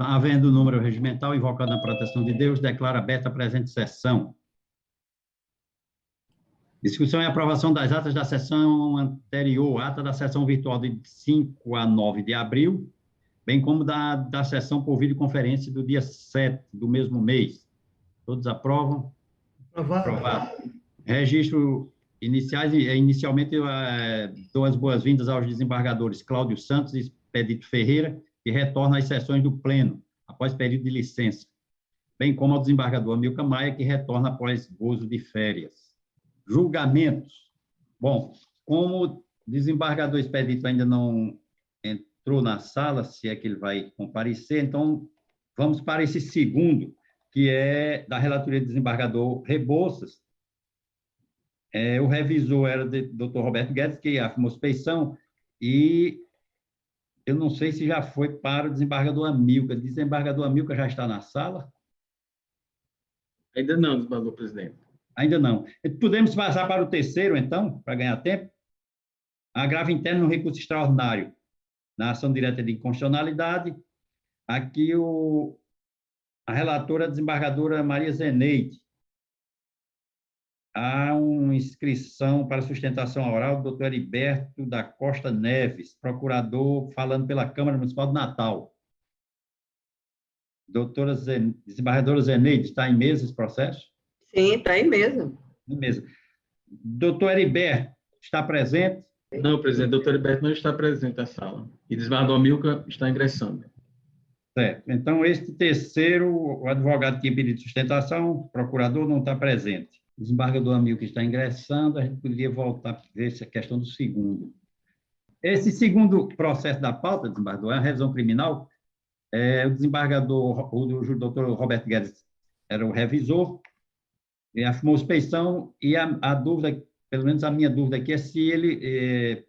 Havendo número regimental invocado na proteção de Deus, declaro aberta a presente sessão. Discussão e aprovação das atas da sessão anterior, ata da sessão virtual de 5 a 9 de abril, bem como da sessão por videoconferência do dia 7 do mesmo mês. Todos aprovam? Aprovado. Registro inicialmente, dou as boas-vindas aos desembargadores Cláudio Santos e Expedito Ferreira, que retornam às sessões do Pleno, após período de licença, bem como ao desembargador Amilcar Maia, que retorna após gozo de férias. Julgamentos. Bom, como o desembargador Expedito ainda não entrou na sala, se é que ele vai comparecer, então vamos para esse segundo, que é da relatoria do desembargador Rebouças. O revisor era o Dr. Roberto Guedes, que afirmou suspeição, e eu não sei se já foi para o desembargador Amilcar. O desembargador Amilcar já está na sala? Ainda não, desembargador presidente. Ainda não. Podemos passar para o terceiro, então, para ganhar tempo? Agravo interno no recurso extraordinário, na ação direta de inconstitucionalidade. Aqui a relatora, a desembargadora Maria Zeneide. Há uma inscrição para sustentação oral do Dr. Heriberto da Costa Neves, procurador, falando pela Câmara Municipal de Natal. Desembargadora Zeneide, está em mesa esse processo? Sim, está em mesa. Em mesa. Doutor Heriberto, está presente? Não, presidente, doutor Heriberto não está presente na sala. E desembargador Amilcar está ingressando. Certo. Então, este terceiro, o advogado que tinha pedido sustentação, o procurador, não está presente. O desembargador Amilcar está ingressando, a gente poderia voltar a ver essa questão do segundo. Esse segundo processo da pauta, desembargador, é a revisão criminal. O desembargador, o doutor Roberto Guedes, era o revisor, e afirmou suspeição, e a dúvida, pelo menos a minha dúvida aqui, é se ele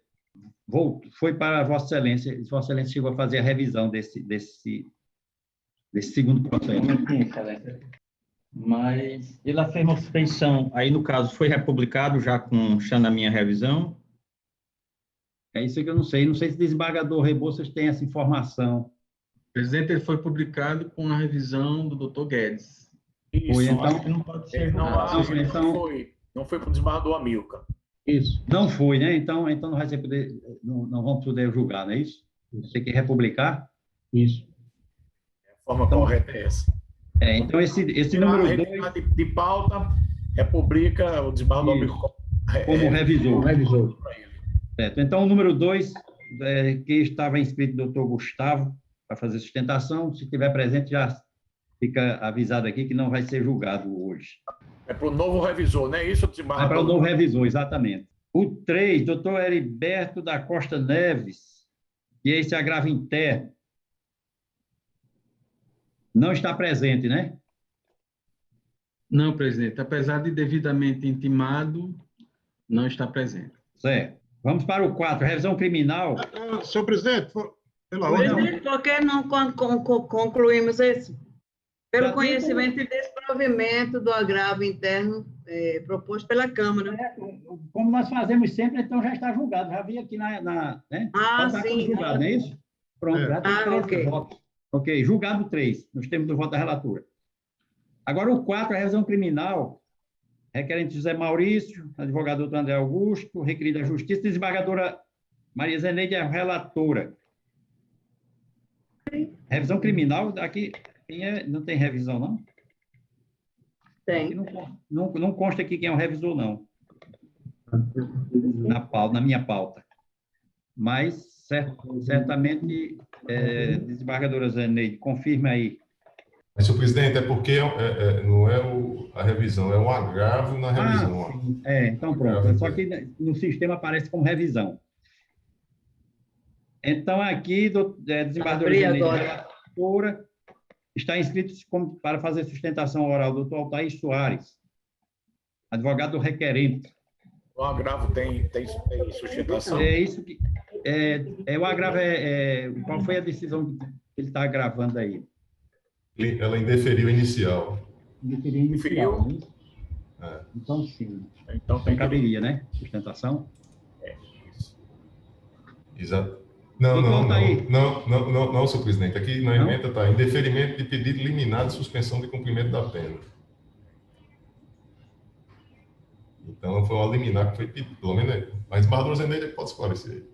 foi para Vossa Excelência, e Vossa Excelência chegou a fazer a revisão desse segundo processo. Sim, excelência. Mas ele afirma suspeição, aí no caso foi republicado já com na minha revisão? É isso que eu não sei. Não sei se o desembargador Rebouças tem essa informação. Presidente, ele foi publicado com a revisão do Dr. Guedes. Isso, Foi, então, acho que não pode ser não foi para o desembargador Amilcar. Isso. Não foi, né? Então não vai ser não vamos poder julgar, não é isso? Tem que republicar? Isso. A forma correta é essa. Então esse número 2... de pauta, republica o desembargador Amilcar como revisor. Revisor. Certo. Então, o número 2, que estava inscrito o doutor Gustavo, para fazer sustentação, se estiver presente, já fica avisado aqui que não vai ser julgado hoje. É para o novo revisor, não é isso, desembargador? É para o novo revisor, exatamente. O 3, doutor Heriberto da Costa Neves, que é esse agravo interno. Não está presente, né? Não, presidente. Apesar de devidamente intimado, não está presente. Certo. Vamos para o 4, revisão criminal. Senhor presidente, pela Presidente, por que não concluímos isso? Pelo conhecimento e desprovimento do agravo interno proposto pela Câmara. Como nós fazemos sempre, então já está julgado. Já vi aqui né? Ah, já está sim. Julgado, não é isso? Pronto, já tem 3 ok. votos. Ok, julgado 3, nos termos do voto da relatora. Agora, o 4, a revisão criminal, requerente José Maurício, advogado doutor André Augusto, requerido da Justiça, desembargadora Maria Zeneide, a relatora. Revisão criminal, aqui não tem revisão, não? Tem. Não consta aqui quem é o revisor, não. Na minha pauta. Mas, certamente, desembargadora Zeneide, confirme aí. Mas, senhor presidente, é porque não é a revisão, é um agravo na revisão. Sim. Então pronto. Só que no sistema aparece como revisão. Então, aqui, desembargadora Zeneide, relatora, está inscrito para fazer sustentação oral do Dr. Altair Soares, advogado requerente. O agravo tem sustentação? É isso que... o agravo qual foi a decisão que ele está agravando aí? Ela indeferiu inicial. Indeferiu inicial, né? Então, sim. Então caberia, né? Sustentação? Isso. Exato. Não, Doutor não, Altair. não, senhor presidente. Aqui na Não? emenda está indeferimento de pedido liminar de suspensão de cumprimento da pena. Então, foi uma liminar que foi pedido, pelo menos aí. Mas o desembargador Zeneide pode esclarecer aí.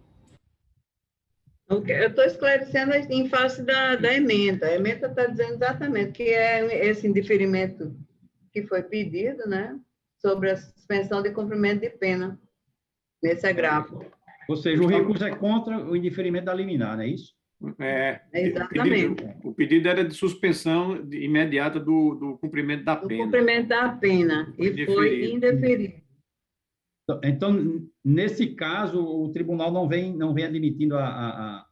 Eu estou esclarecendo em face da emenda. A emenda está dizendo exatamente que é esse indeferimento que foi pedido, né, sobre a suspensão de cumprimento de pena nesse agravo. Ou seja, o recurso é contra o indeferimento da liminar, não é isso? Exatamente. O pedido era de suspensão imediata do cumprimento da Do pena. cumprimento da pena, e foi indeferido. Então, nesse caso, o tribunal não vem admitindo a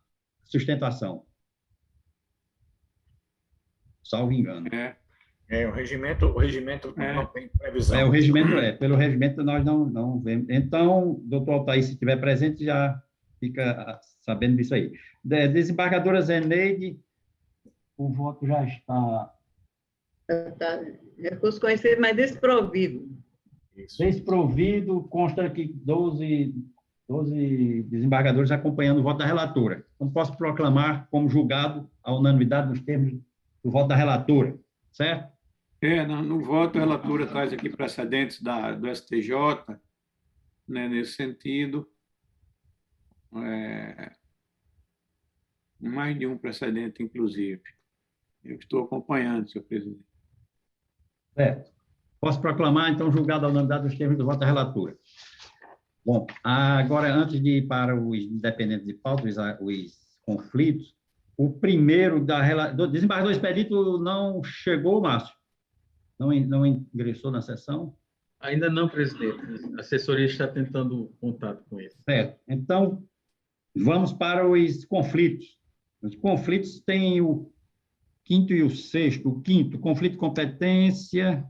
sustentação. Salvo engano. O regimento não tem previsão. O regimento pelo regimento nós não vemos. Então, doutor Altair, se estiver presente, já fica sabendo disso aí. Desembargadora Zeneide, o voto já está... Recurso conhecido, mas desprovido. Isso. Desprovido, consta que 12 desembargadores acompanhando o voto da relatora. Então, posso proclamar como julgado a unanimidade nos termos do voto da relatora, certo? No voto, a relatora traz aqui precedentes do STJ, né, nesse sentido. Mais de um precedente, inclusive. Eu estou acompanhando, senhor presidente. Certo. Posso proclamar, então, julgado a unanimidade dos termos do voto da relatora. Bom, agora, antes de ir para os independentes de pauta, os conflitos, o primeiro do desembargador Expedito não chegou, Márcio? Não ingressou na sessão? Ainda não, presidente. A assessoria está tentando contato com ele. Certo. Então, vamos para os conflitos. Os conflitos têm o quinto e o sexto. O quinto, conflito de competência,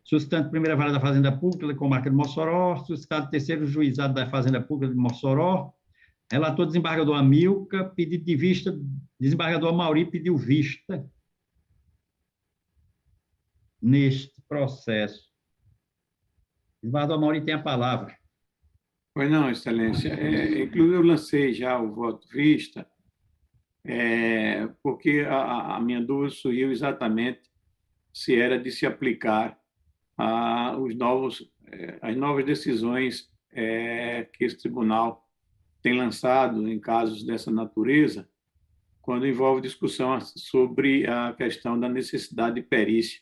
suscitante primeira vara da Fazenda Pública, comarca de Mossoró, suscitado terceiro juizado da Fazenda Pública de Mossoró, relator desembargador Amilca, pedido de vista, desembargador Amauri pediu vista neste processo. Desembargador Amauri tem a palavra. Pois não, excelência. Inclusive, eu lancei já o voto vista, porque a minha dúvida surgiu exatamente se era de se aplicar as novas decisões que esse tribunal tem lançado em casos dessa natureza, quando envolve discussão sobre a questão da necessidade de perícia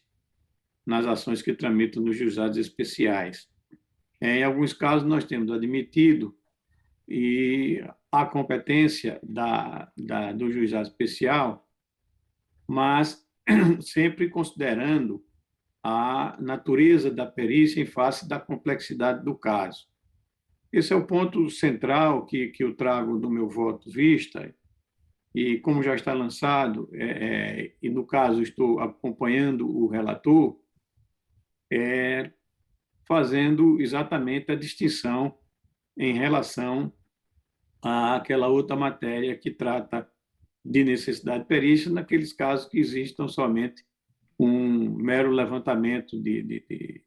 nas ações que tramitam nos juizados especiais. Em alguns casos, nós temos admitido e a competência do juizado especial, mas sempre considerando a natureza da perícia em face da complexidade do caso. Esse é o ponto central que eu trago do meu voto vista, e como já está lançado, e no caso estou acompanhando o relator, fazendo exatamente a distinção em relação àquela outra matéria que trata de necessidade de perícia, naqueles casos que existam somente um mero levantamento de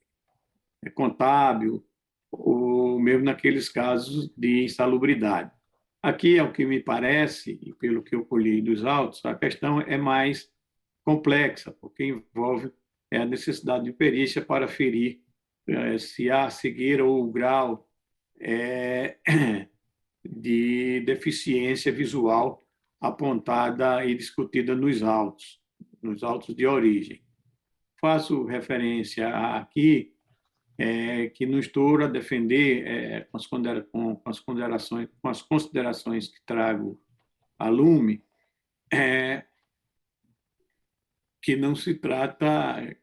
contábil, ou mesmo naqueles casos de insalubridade. Aqui, ao que me parece, e pelo que eu colhi dos autos, a questão é mais complexa, porque envolve a necessidade de perícia para ferir se há cegueira ou grau de deficiência visual apontada e discutida nos autos de origem. Faço referência aqui que não estou a defender com as considerações que trago a lume, que não se trata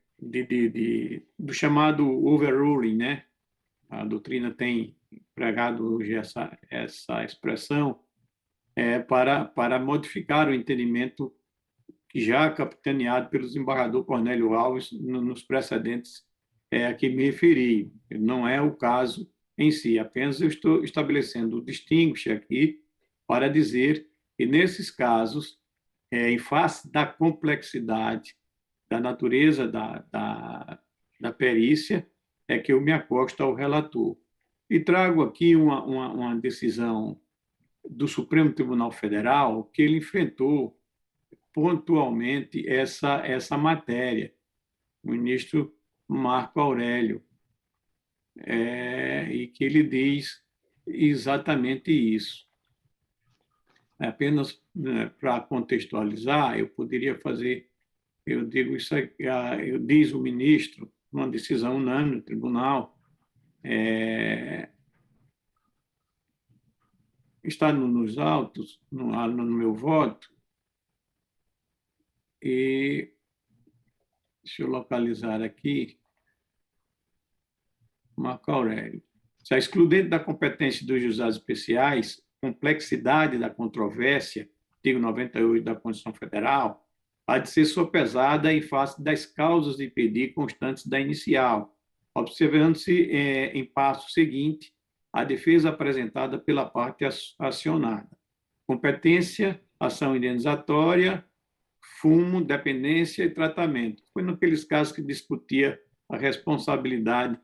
do chamado overruling, né? A doutrina tem empregado hoje essa expressão para modificar o entendimento que já capitaneado pelo desembargador Cornélio Alves nos precedentes a que me referi. Não é o caso em si, apenas eu estou estabelecendo o distinguish aqui para dizer que, nesses casos, em face da complexidade, da natureza da perícia, é que eu me acosto ao relator. E trago aqui uma decisão do Supremo Tribunal Federal que ele enfrentou pontualmente essa matéria, o ministro Marco Aurélio, e que ele diz exatamente isso. Apenas, né, para contextualizar, eu poderia fazer, eu digo isso, diz o ministro, numa decisão unânime do tribunal, está nos autos, no meu voto, e deixa eu localizar aqui, Marco Aurélio. Se a excludente da competência dos juizados especiais, complexidade da controvérsia, artigo 98 da Constituição Federal, há de ser sopesada em face das causas de pedir constantes da inicial, observando-se em passo seguinte a defesa apresentada pela parte acionada. Competência, ação indenizatória, fumo, dependência e tratamento. Foi naqueles casos que discutia a responsabilidade,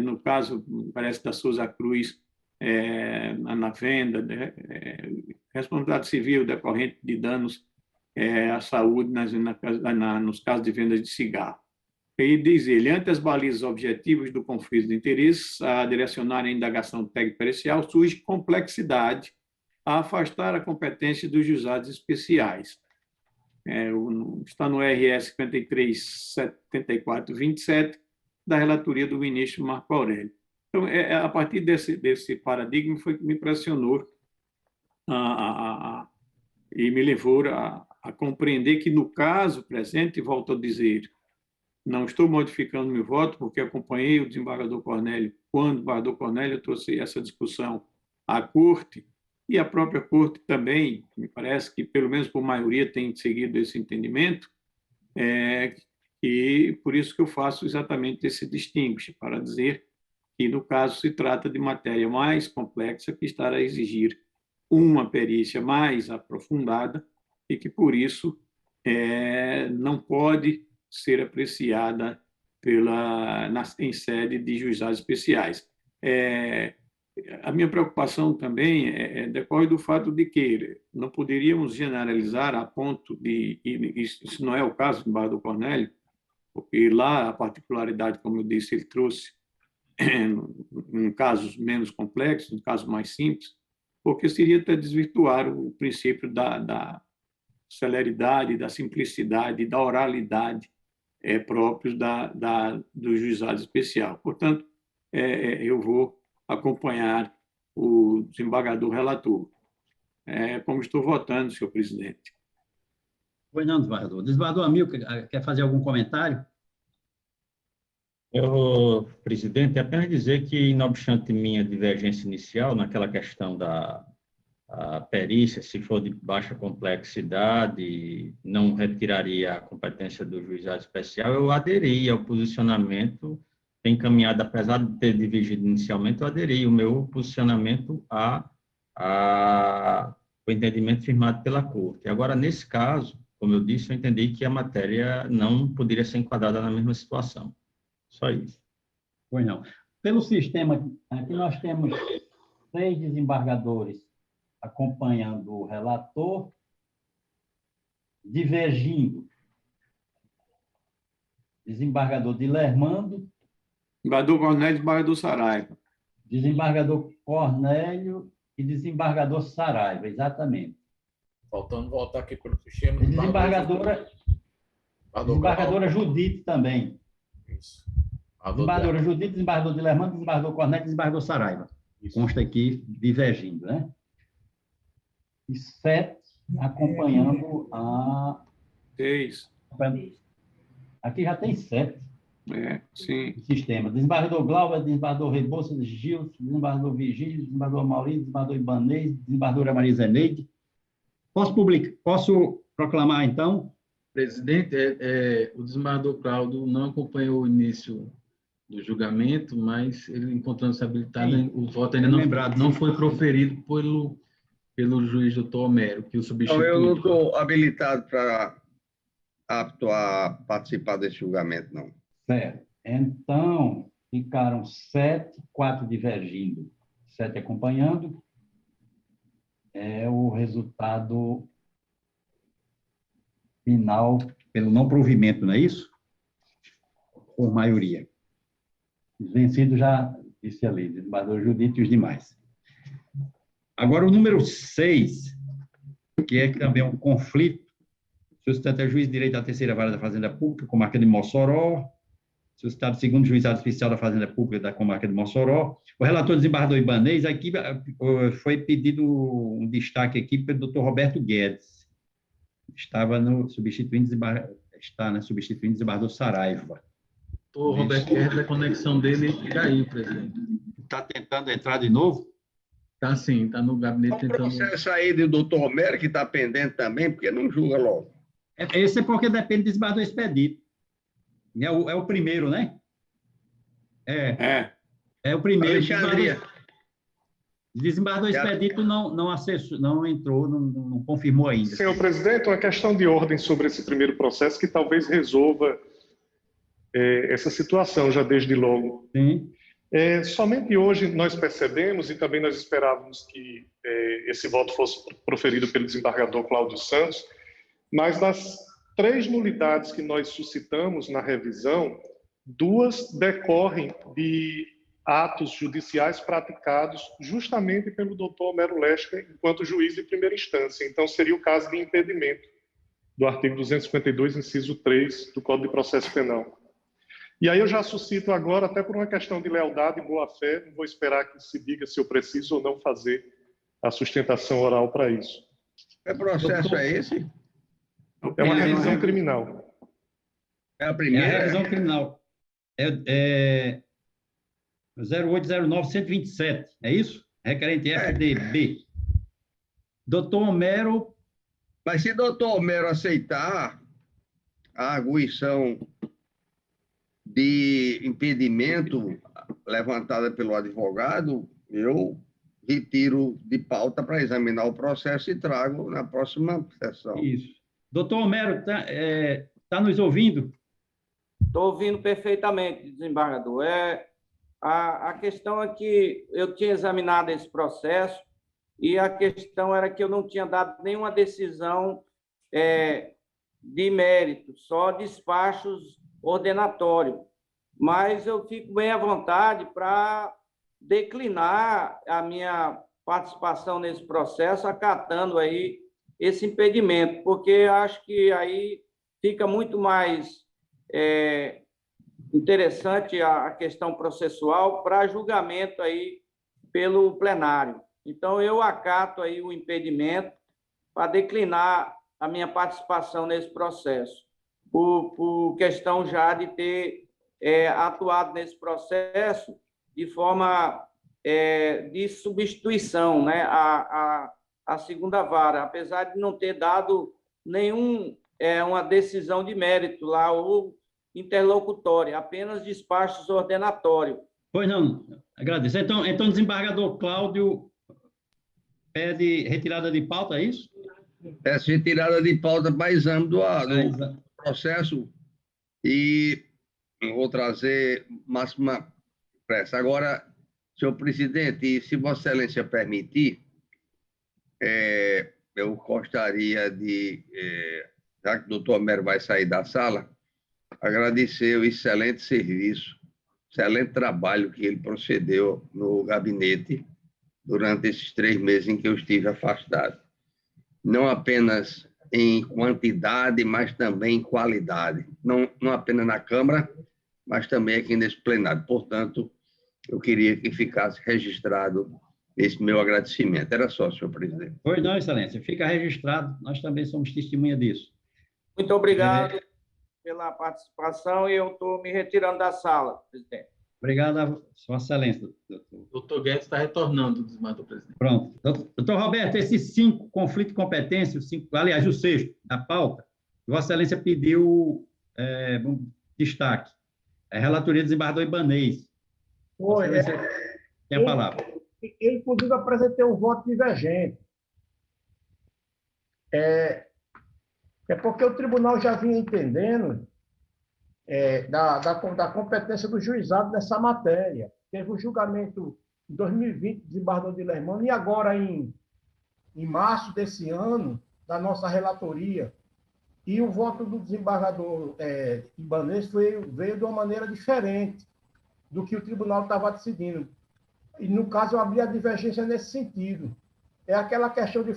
no caso, parece, da Souza Cruz, na venda, responsabilidade civil decorrente de danos à saúde nos casos de venda de cigarro. E diz ele, ante as balizas objetivas do conflito de interesses, a direcionar a indagação técnico-pericial, surge complexidade a afastar a competência dos juizados especiais. Está no RS 537427 da relatoria do ministro Marco Aurélio. Então, a partir desse paradigma foi que me impressionou e me levou a compreender que, no caso presente, volto a dizer, não estou modificando meu voto, porque acompanhei o desembargador Cornélio quando o desembargador Cornélio trouxe essa discussão à Corte, e a própria Corte também, me parece que, pelo menos por maioria, tem seguido esse entendimento, e por isso que eu faço exatamente esse distinguish, para dizer que, no caso, se trata de matéria mais complexa que está a exigir uma perícia mais aprofundada e que, por isso, não pode ser apreciada em sede de juizados especiais. A minha preocupação também decorre do fato de que não poderíamos generalizar a ponto de, e isso não é o caso do desembargador Cornélio, porque lá a particularidade, como eu disse, ele trouxe em casos menos complexos, em casos mais simples, porque seria até desvirtuar o princípio da celeridade, da simplicidade, da oralidade próprios do juizado especial. Portanto, eu vou acompanhar o desembargador relator. Como estou votando, senhor presidente. Pois não, desembargador. Desembargador Amilcar, quer fazer algum comentário? Presidente, apenas dizer que, não obstante minha divergência inicial naquela questão da perícia, se for de baixa complexidade, não retiraria a competência do juizado especial, eu aderi ao posicionamento encaminhado, apesar de ter divergido inicialmente, eu aderi o meu posicionamento ao entendimento firmado pela Corte. Agora, nesse caso, como eu disse, eu entendi que a matéria não poderia ser enquadrada na mesma situação. Só isso. Pois não. Pelo sistema, aqui nós temos 6 desembargadores acompanhando o relator, divergindo. Desembargador Dilermando. Desembargador Cornélio e desembargador Saraiva. Desembargador Cornélio e desembargador Saraiva, exatamente. Faltando voltar aqui para o sistema. Desembargadora Judite também. Isso. Desembargadora Judite, desembargador Dilermando, desembargador Cornélio e desembargador Saraiva. Isso. Consta aqui divergindo, né? E 7 acompanhando a... 6. Aqui já tem 7. Sim. O sistema. Desembargador Glauber, desembargador Rebouças Gil, desembargador Vigílio, desembargador Maurício, desembargador Ibanez, desembargadora Maria Zeneide. Posso proclamar, então? Presidente, o desembargador Cláudio não acompanhou o início do julgamento, mas ele, encontrando-se habilitado, o voto ainda não foi proferido pelo juiz doutor Homero, que o substituiu. Não, eu não estou habilitado apto a participar desse julgamento, não. Certo. Então, ficaram 7, 4 divergindo, 7 acompanhando. é o resultado final pelo não provimento, não é isso? Por maioria. Os vencidos já disse a lei, desembargador Judite e os demais. Agora, o número 6, que é também um conflito, suscitante é juiz de direito da terceira vara da Fazenda Pública, comarca de Mossoró, suscitado segundo juizado especial da Fazenda Pública da comarca de Mossoró. O relator desembargador Ibanez, aqui foi pedido um destaque aqui pelo doutor Roberto Guedes. Estava no substituindo desembargador Saraiva. O Roberto Guedes, a conexão dele caiu, presidente. Está tentando entrar de novo? Está sim, está no gabinete O tentando... processo aí do doutor Romero, que está pendente também, porque não julga logo. Esse é porque depende do desembargador Expedito. É o primeiro, né? É o primeiro. Alexandria. Desembargador Expedito não acessou, não entrou, não confirmou ainda. Senhor presidente, uma questão de ordem sobre esse primeiro processo que talvez resolva essa situação já desde logo. Sim. Somente hoje nós percebemos, e também nós esperávamos que esse voto fosse proferido pelo desembargador Cláudio Santos, mas das 3 nulidades que nós suscitamos na revisão, 2 decorrem de atos judiciais praticados justamente pelo doutor Homero Lesca enquanto juiz de primeira instância. Então, seria o caso de impedimento do artigo 252, inciso 3 do Código de Processo Penal. E aí eu já suscito agora, até por uma questão de lealdade e boa-fé, não vou esperar que se diga se eu preciso ou não fazer a sustentação oral para isso. Que processo é esse? É uma revisão criminal. É a primeira? É a revisão criminal. 0809-127, é isso? Requerente FDB. Doutor Homero... Mas se doutor Homero aceitar a arguição de impedimento levantada pelo advogado, eu retiro de pauta para examinar o processo e trago na próxima sessão. Isso. Doutor Homero, tá nos ouvindo? Estou ouvindo perfeitamente, desembargador. A questão é que eu tinha examinado esse processo e a questão era que eu não tinha dado nenhuma decisão de mérito, só despachos ordenatórios. Mas eu fico bem à vontade para declinar a minha participação nesse processo, acatando aí esse impedimento, porque acho que aí fica muito mais interessante a questão processual para julgamento aí pelo plenário. Então, eu acato aí o impedimento para declinar a minha participação nesse processo, por questão já de ter atuado nesse processo de forma de substituição, né, a segunda vara, apesar de não ter dado uma decisão de mérito lá, ou interlocutória, apenas despachos ordenatórios. Pois não, agradeço. Então, desembargador Cláudio pede retirada de pauta, é isso? Essa retirada de pauta para exame do processo e vou trazer máxima pressa. Agora, senhor presidente, se Vossa Excelência permitir, eu gostaria de, já que o doutor Homero vai sair da sala, agradecer o excelente serviço, excelente trabalho que ele procedeu no gabinete durante esses 3 meses em que eu estive afastado. Não apenas em quantidade, mas também em qualidade. Não apenas na Câmara, mas também aqui nesse plenário. Portanto, eu queria que ficasse registrado esse meu agradecimento. Era só, senhor presidente. Pois não, excelência. Fica registrado. Nós também somos testemunha disso. Muito obrigado pela participação e eu estou me retirando da sala, presidente. Obrigado a Vossa Excelência, doutor. Doutor Guedes está retornando, desembargador presidente. Pronto. Doutor Roberto, esses 5 conflitos de competência, aliás, o 6º da pauta, Vossa Excelência pediu um destaque. A relatoria do desembargador Ibanez. Oi, tem a palavra. Eu, inclusive, apresentei um voto divergente. Porque o tribunal já vinha entendendo da competência do juizado nessa matéria. Teve um julgamento em 2020, desembargador de Lermano, e agora em em março desse ano, da nossa relatoria, e o voto do desembargador Ibanez veio de uma maneira diferente do que o tribunal estava decidindo. E, no caso, eu abri a divergência nesse sentido. É aquela questão de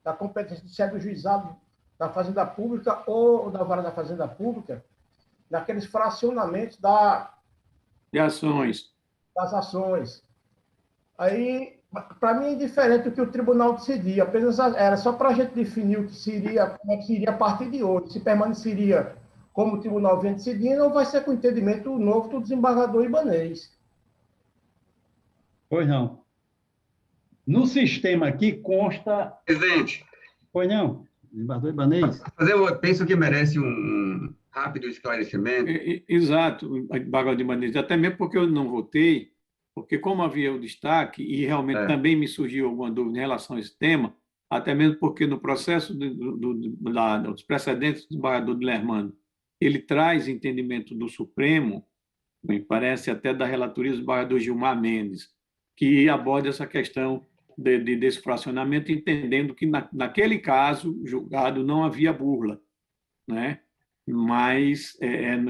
da competência de ser do juizado da Fazenda Pública ou da Vara da Fazenda Pública, naqueles fracionamentos das ações. Aí, para mim, é indiferente do que o tribunal decidia, apenas era só para a gente definir o que seria, como é que seria a partir de hoje, se permaneceria como o tribunal vem decidindo, ou vai ser com entendimento novo do desembargador Ibanez. Pois não. No sistema aqui consta... Presidente. Pois não, desembargador Ibanez. Mas eu penso que merece um rápido esclarecimento. Exato, desembargador Ibanez, até mesmo porque eu não votei, porque como havia o destaque, e realmente também me surgiu alguma dúvida em relação a esse tema, até mesmo porque no processo dos precedentes do desembargador Dilermano, ele traz entendimento do Supremo, me parece até da relatoria do desembargador Gilmar Mendes, que aborda essa questão desse fracionamento, entendendo que naquele caso julgado não havia burla, né? Mas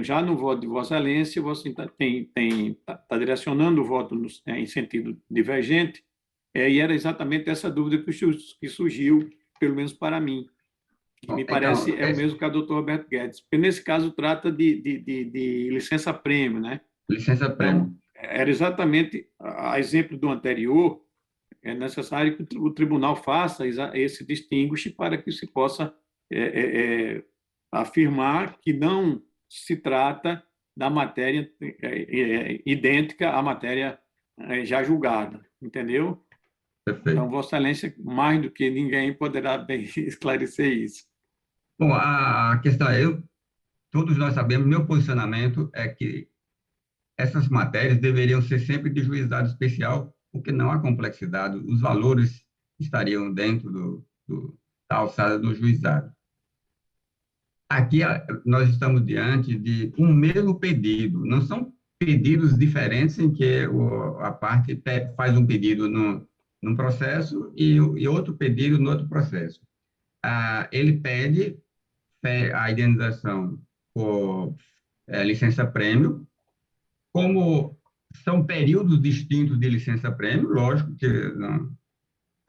já no voto de Vossa Excelência, você está direcionando o voto em sentido divergente, e era exatamente essa dúvida que surgiu, pelo menos para mim, que me parece o mesmo que a doutor Roberto Guedes, porque nesse caso trata de licença-prêmio, né? Licença-prêmio. Então, era exatamente, a exemplo do anterior, é necessário que o tribunal faça esse distinguish para que se possa afirmar que não se trata da matéria idêntica à matéria já julgada, entendeu? Perfeito. Então, Vossa Excelência, mais do que ninguém, poderá bem esclarecer isso. Bom, a questão todos nós sabemos, meu posicionamento é que essas matérias deveriam ser sempre de juizado especial, porque não há complexidade, os valores estariam dentro da alçada do juizado. Aqui nós estamos diante de um mesmo pedido, não são pedidos diferentes em que a parte faz um pedido num processo e outro pedido no outro processo. Ele pede a indenização por licença-prêmio, como são períodos distintos de licença-prêmio, lógico que não,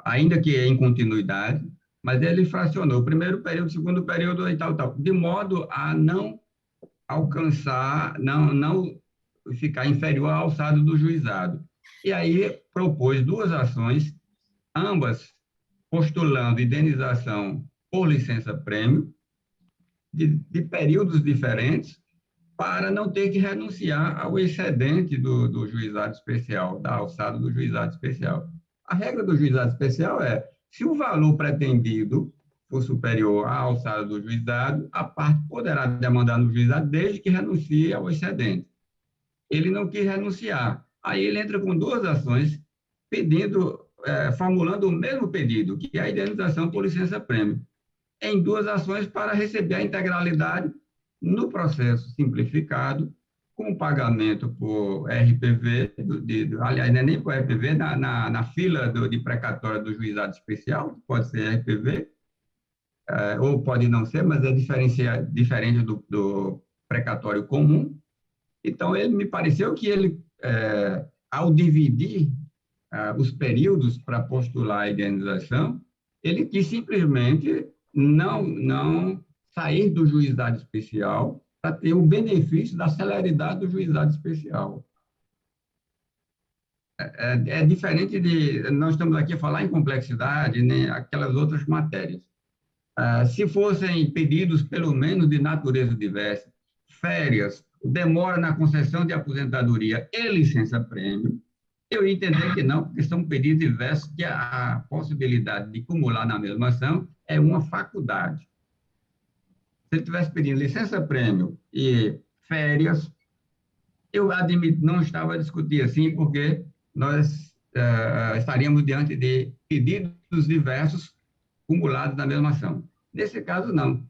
ainda que em continuidade, mas ele fracionou o primeiro período, o segundo período e tal, de modo a não alcançar, não ficar inferior à alçada do juizado. E aí propôs duas ações, ambas postulando indenização por licença-prêmio, de períodos diferentes, para não ter que renunciar ao excedente do juizado especial, da alçada do juizado especial. A regra do juizado especial é, se o valor pretendido for superior à alçada do juizado, a parte poderá demandar no juizado desde que renuncie ao excedente. Ele não quis renunciar. Aí ele entra com duas ações, formulando o mesmo pedido, que é a indenização por licença-prêmio, em duas ações para receber a integralidade no processo simplificado, com pagamento por RPV, aliás, não é nem por RPV, na fila de precatória do juizado especial, pode ser RPV, ou pode não ser, mas é diferente do precatório comum. Então, me pareceu que ele, ao dividir os períodos para postular a indenização, ele quis simplesmente não sair do juizado especial para ter o benefício da celeridade do juizado especial. É diferente nós estamos aqui a falar em complexidade, nem aquelas outras matérias. Se fossem pedidos, pelo menos, de natureza diversa, férias, demora na concessão de aposentadoria e licença-prêmio, eu ia entender que não, porque são pedidos diversos que a possibilidade de acumular na mesma ação é uma faculdade. Se ele estivesse pedindo licença-prêmio e férias, eu admito, não estava a discutir assim, porque nós estaríamos diante de pedidos diversos acumulados na mesma ação. Nesse caso, não.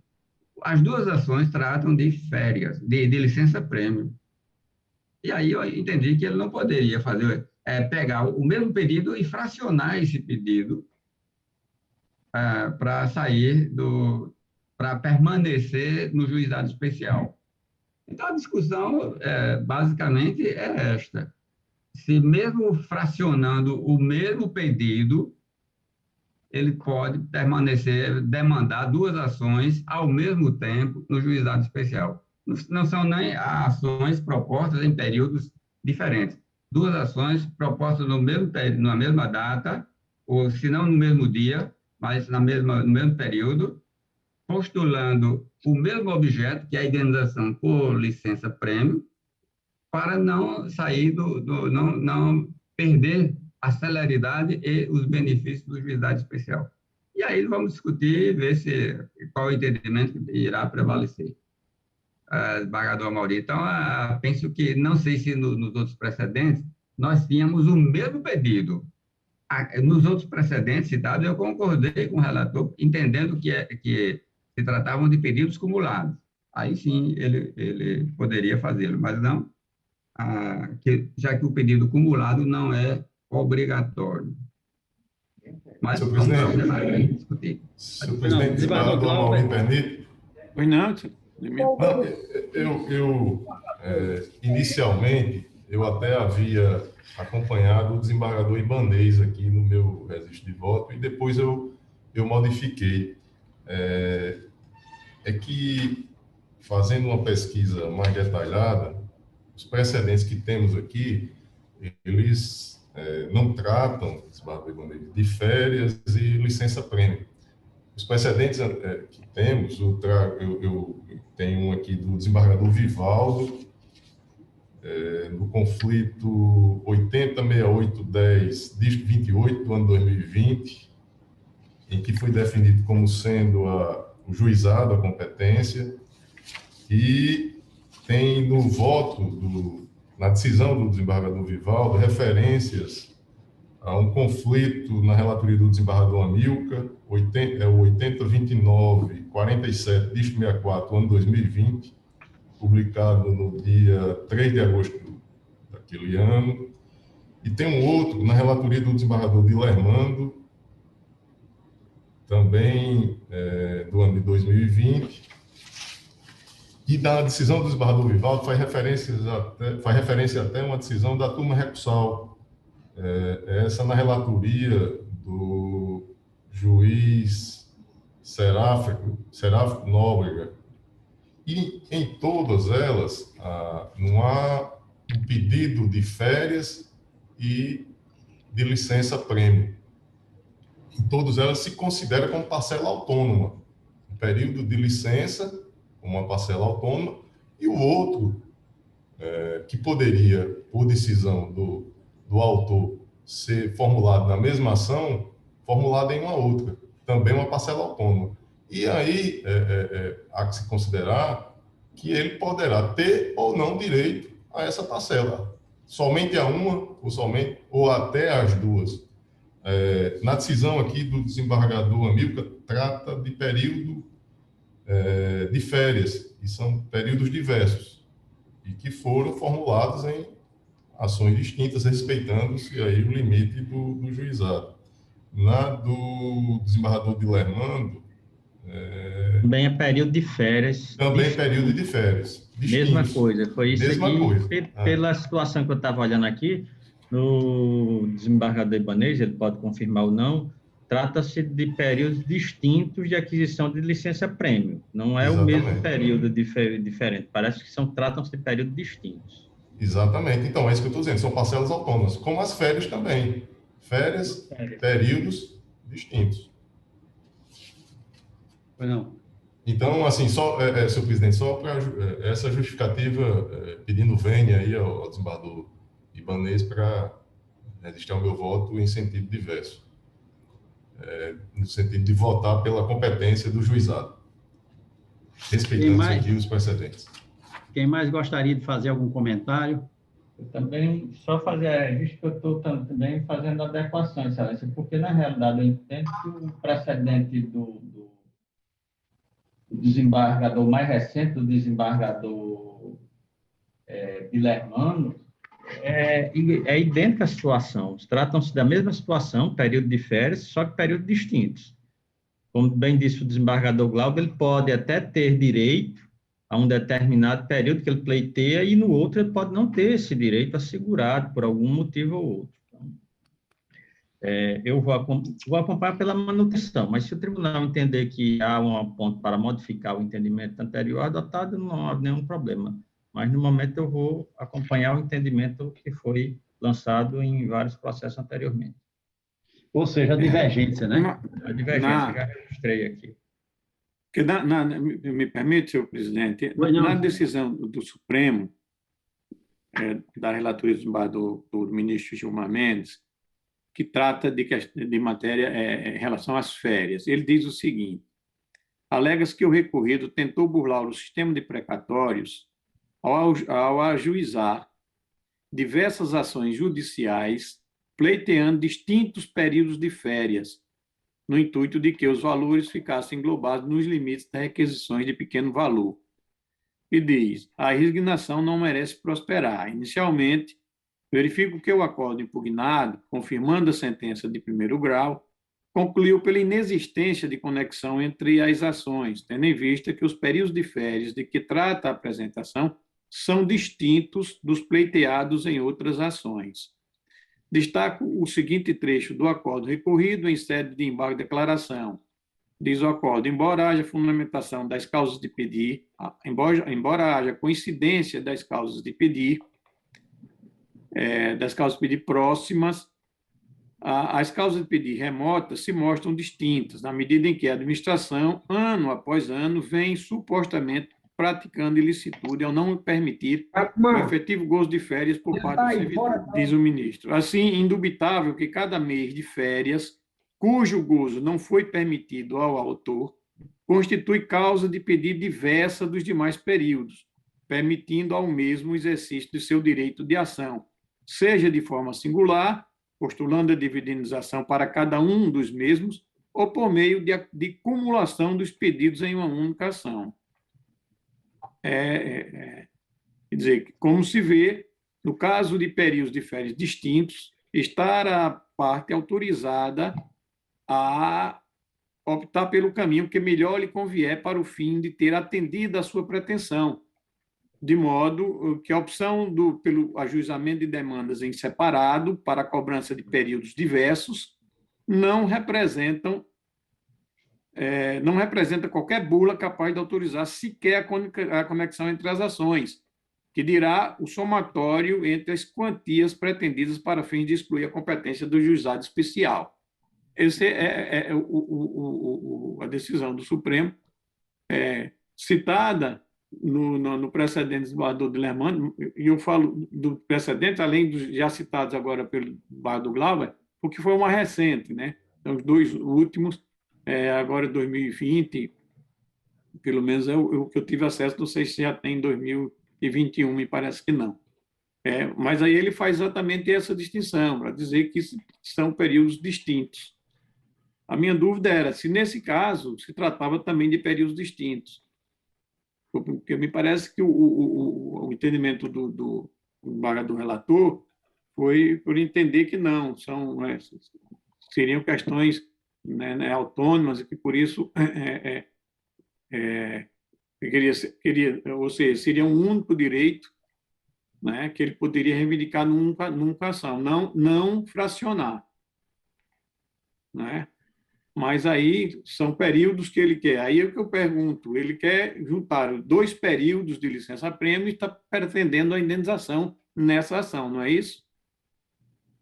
As duas ações tratam de férias, de licença-prêmio. E aí eu entendi que ele não poderia pegar o mesmo pedido e fracionar esse pedido para para permanecer no juizado especial. Então, a discussão, basicamente, é esta. Se mesmo fracionando o mesmo pedido, ele pode demandar duas ações ao mesmo tempo no juizado especial. Não são nem ações propostas em períodos diferentes. Duas ações propostas no na mesma data, ou se não no mesmo dia, mas no mesmo período, postulando o mesmo objeto, que é a indenização por licença-prêmio, para não sair não perder a celeridade e os benefícios do juizado especial. E aí vamos discutir e ver qual o entendimento que irá prevalecer. Desembargador Amauri, então, penso que, não sei se nos outros precedentes, nós tínhamos o mesmo pedido. Nos outros precedentes citados, eu concordei com o relator, entendendo que se tratavam de pedidos cumulados. Aí sim, ele poderia fazê-lo, mas não, já que o pedido cumulado não é obrigatório. Mas vamos discutir. Senhor presidente, desembargador Amauri permite? Pois não, inicialmente, eu até havia acompanhado o desembargador Ibanez aqui no meu registro de voto, e depois eu modifiquei. Que, fazendo uma pesquisa mais detalhada, os precedentes que temos aqui, eles não tratam, desembargador Ibanez, de férias e licença-prêmio. Os precedentes que temos, eu tenho um aqui do desembargador Vivaldo, no conflito 806810, dígito 28 do ano 2020, em que foi definido como sendo o juizado a competência, e tem no voto, na decisão do desembargador Vivaldo, referências a um conflito na relatoria do desembargador Amilcar, 8029-47, dígito 64, ano 2020, publicado no dia 3 de agosto daquele ano. E tem um outro na relatoria do desembargador Dilermando, também do ano de 2020. E da decisão do desembargador Vivaldo faz referência até a uma decisão da turma recursal. Essa na relatoria do juiz Seráfico Nóbrega. E em todas elas, não há um pedido de férias e de licença-prêmio. Em todas elas se considera como parcela autônoma. Um período de licença, uma parcela autônoma, e o outro, que poderia, por decisão do autor, ser formulado na mesma ação, formulado em uma outra, também uma parcela autônoma. E aí há que se considerar que ele poderá ter ou não direito a essa parcela, somente a uma ou até as duas. Na decisão aqui do desembargador Amilcar, trata de período de férias, e são períodos diversos, e que foram formulados em ações distintas, respeitando-se aí o limite do juizado. Na do desembargador Dilermando, também é período de férias. Também é período de férias. Distintos. Mesma coisa, foi isso Mesma aqui. Coisa. Pela situação que eu estava olhando aqui, no desembargador Ibanez, ele pode confirmar ou não, trata-se de períodos distintos de aquisição de licença-prêmio. Não é Exatamente. O mesmo período diferente. Parece que tratam-se de períodos distintos. Exatamente. Então, é isso que eu estou dizendo. São parcelas autônomas, como as férias também. Férias, períodos distintos. Não. Então, assim, senhor presidente, só para essa justificativa, pedindo vênia aí ao desembargador Ibanez para registrar o meu voto em sentido diverso. No sentido de votar pela competência do juizado, respeitando aqui os precedentes. Quem mais gostaria de fazer algum comentário? Eu também, só fazer registro que eu estou também fazendo adequações, Excelência, porque, na realidade, eu entendo que o precedente do desembargador mais recente, do desembargador Dilermano, é idêntica a situação. Tratam-se da mesma situação, período de férias, só que períodos distintos. Como bem disse o desembargador Glauber, ele pode até ter direito a um determinado período que ele pleiteia e no outro ele pode não ter esse direito assegurado por algum motivo ou outro. Então, eu vou acompanhar pela manutenção, mas se o tribunal entender que há um ponto para modificar o entendimento anterior adotado, não há nenhum problema. Mas, no momento, eu vou acompanhar o entendimento que foi lançado em vários processos anteriormente. Ou seja, a divergência, né? A divergência, já registrei aqui. Que me permite, senhor presidente, na decisão do Supremo, da relatoria do ministro Gilmar Mendes, que trata de matéria em relação às férias, ele diz o seguinte: alega-se que o recorrido tentou burlar o sistema de precatórios ao ajuizar diversas ações judiciais pleiteando distintos períodos de férias, no intuito de que os valores ficassem englobados nos limites das requisições de pequeno valor. E diz: a resignação não merece prosperar. Inicialmente, verifico que o acordo impugnado, confirmando a sentença de primeiro grau, concluiu pela inexistência de conexão entre as ações, tendo em vista que os períodos de férias de que trata a apresentação são distintos dos pleiteados em outras ações. Destaco o seguinte trecho do acordo recorrido em sede de embargo de declaração. Diz o acordo: embora haja fundamentação das causas de pedir, embora haja coincidência das causas de pedir próximas, as causas de pedir remotas se mostram distintas, na medida em que a administração, ano após ano, vem supostamente praticando ilicitude ao não permitir o efetivo gozo de férias por parte do servidor, diz o ministro. Assim, indubitável que cada mês de férias, cujo gozo não foi permitido ao autor, constitui causa de pedido diversa dos demais períodos, permitindo ao mesmo o exercício de seu direito de ação, seja de forma singular, postulando a dividendização para cada um dos mesmos, ou por meio de cumulação dos pedidos em uma única ação. Quer dizer, como se vê, no caso de períodos de férias distintos, estar a parte autorizada a optar pelo caminho que melhor lhe convier para o fim de ter atendido a sua pretensão, de modo que a opção pelo ajuizamento de demandas em separado para a cobrança de períodos diversos não representa qualquer bula capaz de autorizar sequer a conexão entre as ações, que dirá o somatório entre as quantias pretendidas para fins de excluir a competência do juizado especial. Essa é a decisão do Supremo, citada no precedente do desembargador Dilermano, e eu falo do precedente, além dos já citados agora pelo desembargador Glauber, porque foi uma recente, né? Então, os dois últimos, agora 2020, pelo menos é o que eu tive acesso, não sei se já tem em 2021, me parece que não. Mas aí ele faz exatamente essa distinção, para dizer que são períodos distintos. A minha dúvida era se, nesse caso, se tratava também de períodos distintos. Porque me parece que o entendimento do relator foi por entender que não, seriam questões autônomas e que, por isso, ou seja, seria um único direito, né, que ele poderia reivindicar nunca ação, não fracionar. Né? Mas aí são períodos que ele quer. Aí é o que eu pergunto, ele quer juntar 2 períodos de licença-prêmio e está pretendendo a indenização nessa ação, não é isso?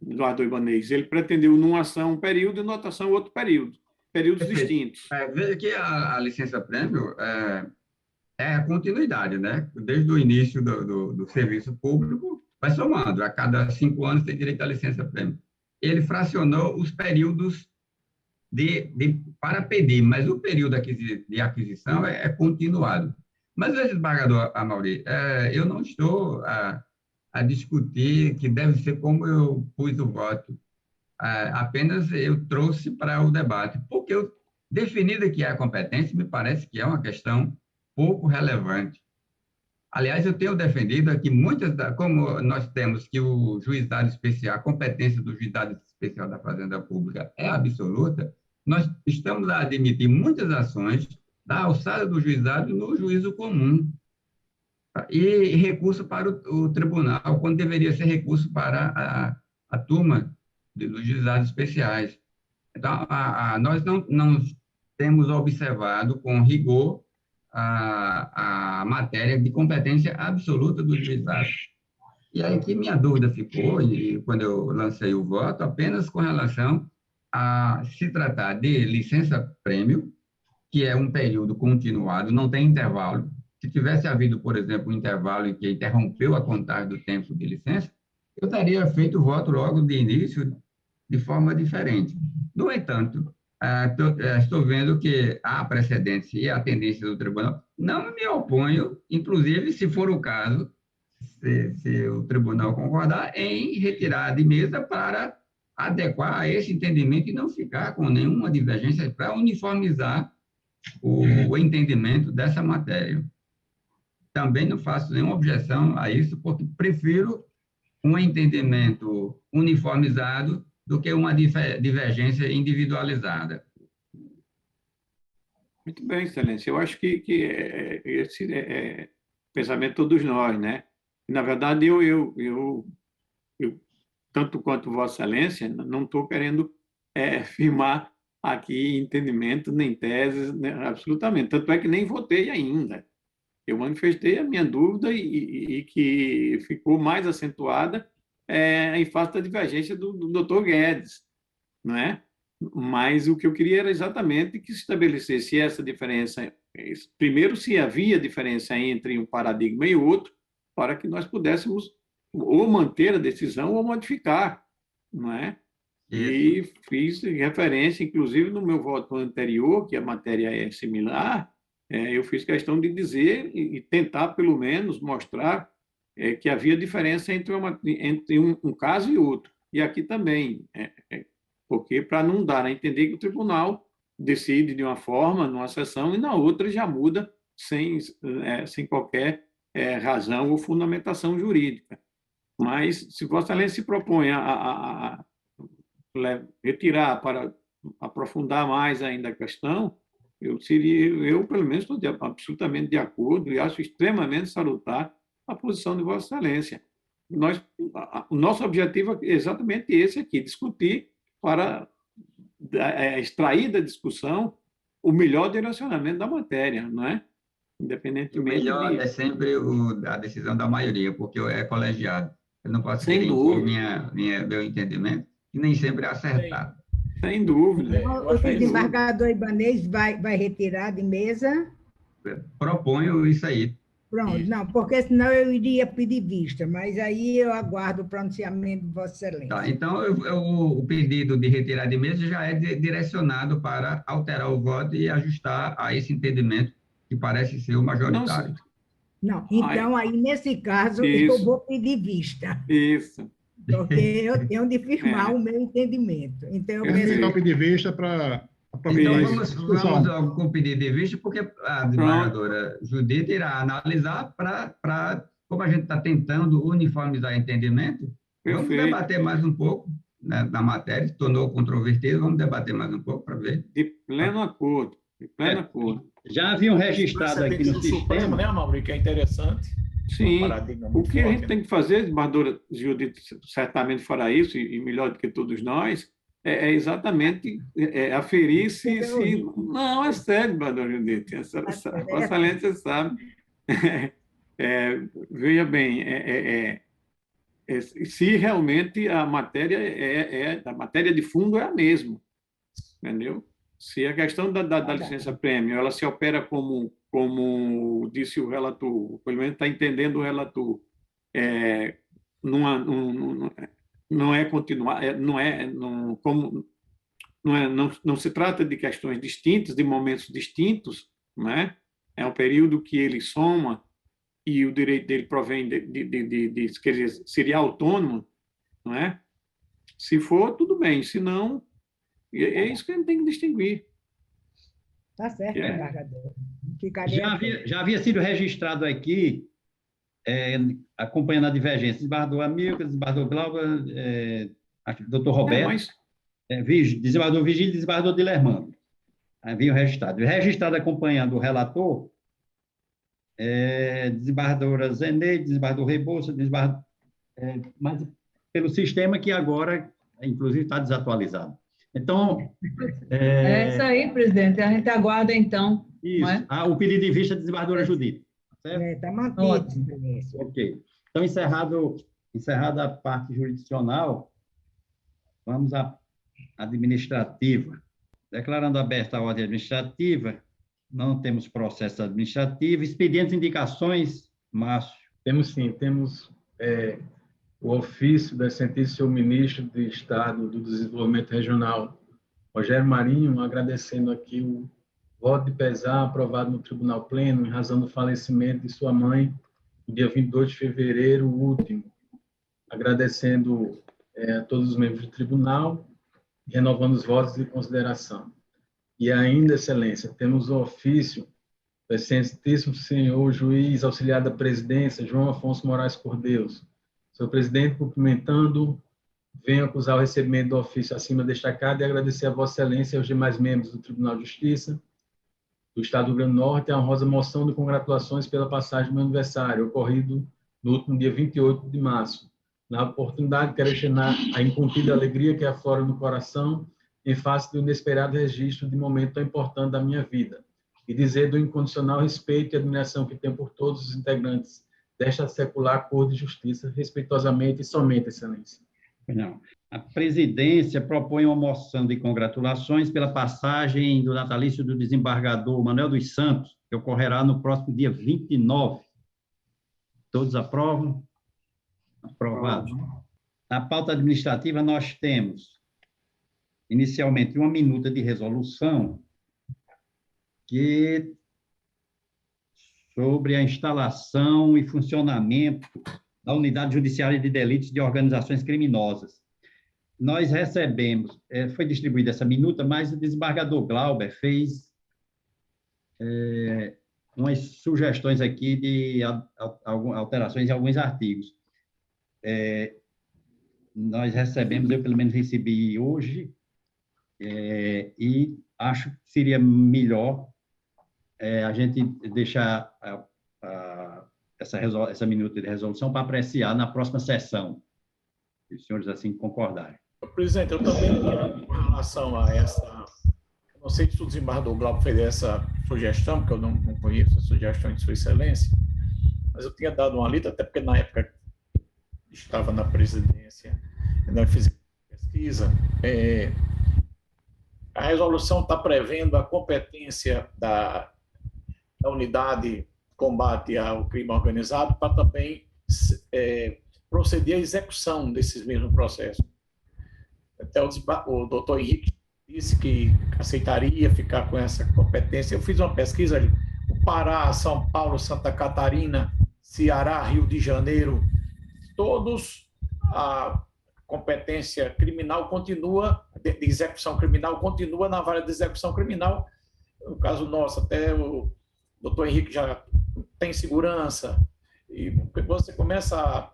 Eduardo Ibanez, ele pretendeu numa ação um período e numa outra ação outro período, períodos distintos. Veja que a licença-prêmio é a continuidade, né? Desde o início do serviço público, vai somando. A cada 5 anos tem direito à licença-prêmio. Ele fracionou os períodos para pedir, mas o período de aquisição é continuado. Mas, desembargador Amaury, eu não estou a discutir que deve ser como eu pus o voto. Apenas eu trouxe para o debate, porque definida que é a competência, me parece que é uma questão pouco relevante. Aliás, eu tenho defendido aqui como nós temos que o juizado especial, a competência do juizado especial da Fazenda Pública é absoluta, nós estamos a admitir muitas ações da alçada do juizado no juízo comum e recurso para o tribunal, quando deveria ser recurso para a turma dos juizados especiais. Então, nós não temos observado com rigor a matéria de competência absoluta do juizado. E aí que minha dúvida ficou, e quando eu lancei o voto, apenas com relação a se tratar de licença-prêmio, que é um período continuado, não tem intervalo. Se tivesse havido, por exemplo, um intervalo em que interrompeu a contagem do tempo de licença, eu teria feito o voto logo de início de forma diferente. No entanto, estou vendo que há precedentes e a tendência do tribunal. Não me oponho, inclusive, se for o caso, se o tribunal concordar, em retirar de mesa para adequar a esse entendimento e não ficar com nenhuma divergência para uniformizar o entendimento dessa matéria. Também não faço nenhuma objeção a isso, porque prefiro um entendimento uniformizado do que uma divergência individualizada. Muito bem, Excelência. Eu acho que esse é pensamento de todos nós, né? Na verdade, eu tanto quanto Vossa Excelência, não estou querendo firmar aqui entendimento, nem teses, né, absolutamente. Tanto é que nem votei ainda. Eu manifestei a minha dúvida e que ficou mais acentuada em face da divergência do Dr. Guedes, não é? Mas o que eu queria era exatamente que se estabelecesse essa diferença. Primeiro, se havia diferença entre um paradigma e outro, para que nós pudéssemos ou manter a decisão ou modificar, não é? E fiz referência, inclusive, no meu voto anterior, que a matéria é similar, eu fiz questão de dizer e tentar, pelo menos, mostrar que havia diferença entre um caso e outro. E aqui também, porque para não dar a entender que o tribunal decide de uma forma, numa sessão, e na outra já muda sem qualquer razão ou fundamentação jurídica. Mas, se Vossa Excelência se propõe a retirar para aprofundar mais ainda a questão, eu, pelo menos, estou absolutamente de acordo e acho extremamente salutar a posição de Vossa Excelência. O nosso objetivo é exatamente esse aqui, discutir para extrair da discussão o melhor direcionamento da matéria, não é? Independentemente. O melhor é sempre a decisão da maioria, porque é colegiado. Eu não posso Sem querer dúvida. meu entendimento, e nem sempre é acertado. Sem dúvida. O desembargador Ibanez vai retirar de mesa? Proponho isso aí. Pronto, não, porque senão eu iria pedir vista, mas aí eu aguardo o pronunciamento de Vossa Excelência. Tá, então, o pedido de retirar de mesa já é direcionado para alterar o voto e ajustar a esse entendimento que parece ser o majoritário. Não, então, aí, nesse caso, eu vou pedir vista. Isso. Porque eu tenho de firmar o meu entendimento. Então, eu penso... pedir vista para... Então, vamos logo com o pedido de vista, porque a desembargadora Judita irá analisar como a gente está tentando uniformizar entendimento, vamos debater mais um pouco, né, da matéria, se tornou controvertido, vamos debater mais um pouco para ver. De pleno acordo, Já haviam registrado aqui no sistema, né, Mauri, que é interessante. Sim, o que a gente tem que fazer, desembargadora Judita certamente fará isso, e melhor do que todos nós, é exatamente aferir se... Não, é sério, desembargadora Judita, Vossa Excelência sabe. Veja bem, se realmente a matéria a matéria de fundo é a mesma, entendeu? Se a questão da licença-prêmio ela se opera como disse o relator, pelo menos está entendendo o relator, não é continuar, não se trata de questões distintas, de momentos distintos, não é? É um período que ele soma e o direito dele provém quer dizer, seria autônomo, não é? Se for, tudo bem, se não, é isso que a gente tem que distinguir. Tá certo, desembargador. Já havia sido registrado aqui acompanhando a divergência, desembargador Amilcar, desembargador Glauber, doutor Roberto, desembargador Vigílio e desembargador Dilermando. Haviam registrado. Registrado acompanhando o relator, desembargadora Zeneide, desembargador Rebouças, mas pelo sistema que agora, inclusive, está desatualizado. Então... É isso aí, presidente. A gente aguarda, então. Isso. Não é? O pedido de vista da desembargadora Judite. Está mantido. Ok. Então, encerrada a parte jurisdicional, vamos à administrativa. Declarando aberta a ordem administrativa, não temos processo administrativo. Expedientes, indicações, Márcio. Temos sim, temos o ofício do excelentíssimo ministro de Estado do Desenvolvimento Regional, Rogério Marinho, agradecendo aqui o voto de pesar aprovado no Tribunal Pleno em razão do falecimento de sua mãe, no dia 22 de fevereiro último. Agradecendo a todos os membros do tribunal, renovando os votos de consideração. E ainda, excelência, temos o ofício do excelentíssimo senhor juiz auxiliar da presidência, João Afonso Moraes Cordeus. Senhor presidente, cumprimentando, venho acusar o recebimento do ofício acima destacado e agradecer a vossa excelência e aos demais membros do Tribunal de Justiça do Estado do Rio Grande do Norte a honrosa moção de congratulações pela passagem do meu aniversário, ocorrido no último dia 28 de março. Na oportunidade, quero externar a incontida alegria que aflora no coração em face do inesperado registro de momento tão importante da minha vida e dizer do incondicional respeito e admiração que tenho por todos os integrantes desta secular Corte de Justiça, respeitosamente e somente, excelência. Não. A presidência propõe uma moção de congratulações pela passagem do natalício do desembargador Manuel dos Santos, que ocorrerá no próximo dia 29. Todos aprovam? Aprovado. Na pauta administrativa, nós temos, inicialmente, uma minuta de resolução sobre a instalação e funcionamento da Unidade Judiciária de Delitos de Organizações Criminosas. Nós recebemos, foi distribuída essa minuta, mas o desembargador Glauber fez umas sugestões aqui de alterações em alguns artigos. Nós recebemos, eu pelo menos recebi hoje, e acho que seria melhor a gente deixar essa minuta de resolução para apreciar na próxima sessão, se os senhores assim concordarem. Presidente, eu também, com relação a essa... Eu não sei se o desembargador Glauber fez essa sugestão, porque eu não conheço a sugestão de Sua Excelência, mas eu tinha dado uma lida, até porque na época estava na presidência, nós fizemos pesquisa, a resolução está prevendo a competência da unidade de combate ao crime organizado para também proceder à execução desses mesmos processos. Até o doutor Henrique disse que aceitaria ficar com essa competência. Eu fiz uma pesquisa ali, o Pará, São Paulo, Santa Catarina, Ceará, Rio de Janeiro, todos a competência criminal continua, de execução criminal, continua na vara de execução criminal. No caso nosso, até o doutor Henrique já tem segurança, e você começa a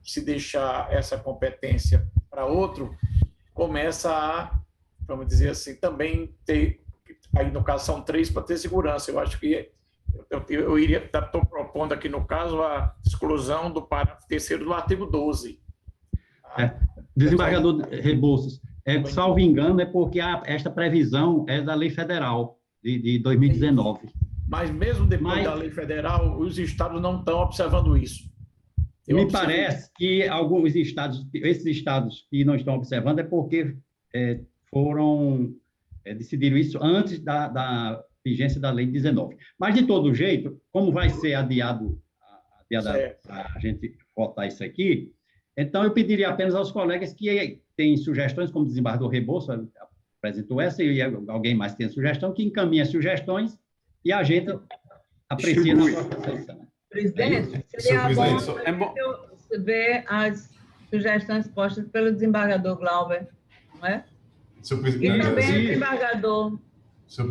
se deixar essa competência para outro, começa a, vamos dizer assim, também ter, aí no caso são 3 para ter segurança. Eu acho que eu estou propondo aqui no caso a exclusão do parágrafo 3º do artigo 12. Desembargador Rebouças, salvo engano, é porque esta previsão é da lei federal de 2019. Mas mesmo depois da lei federal, os estados não estão observando isso. Me parece que alguns estados, esses estados que não estão observando, é porque decidiram isso antes da vigência da lei 19. Mas, de todo jeito, como vai ser adiado a gente votar isso aqui, então eu pediria apenas aos colegas que têm sugestões, como o desembargador Rebouças apresentou essa, e alguém mais tem sugestão, que encaminhe as sugestões e a gente aprecia na próxima sessão. Presidente, seria bom ver as sugestões postas pelo desembargador Glauber, não é? E também o desembargador.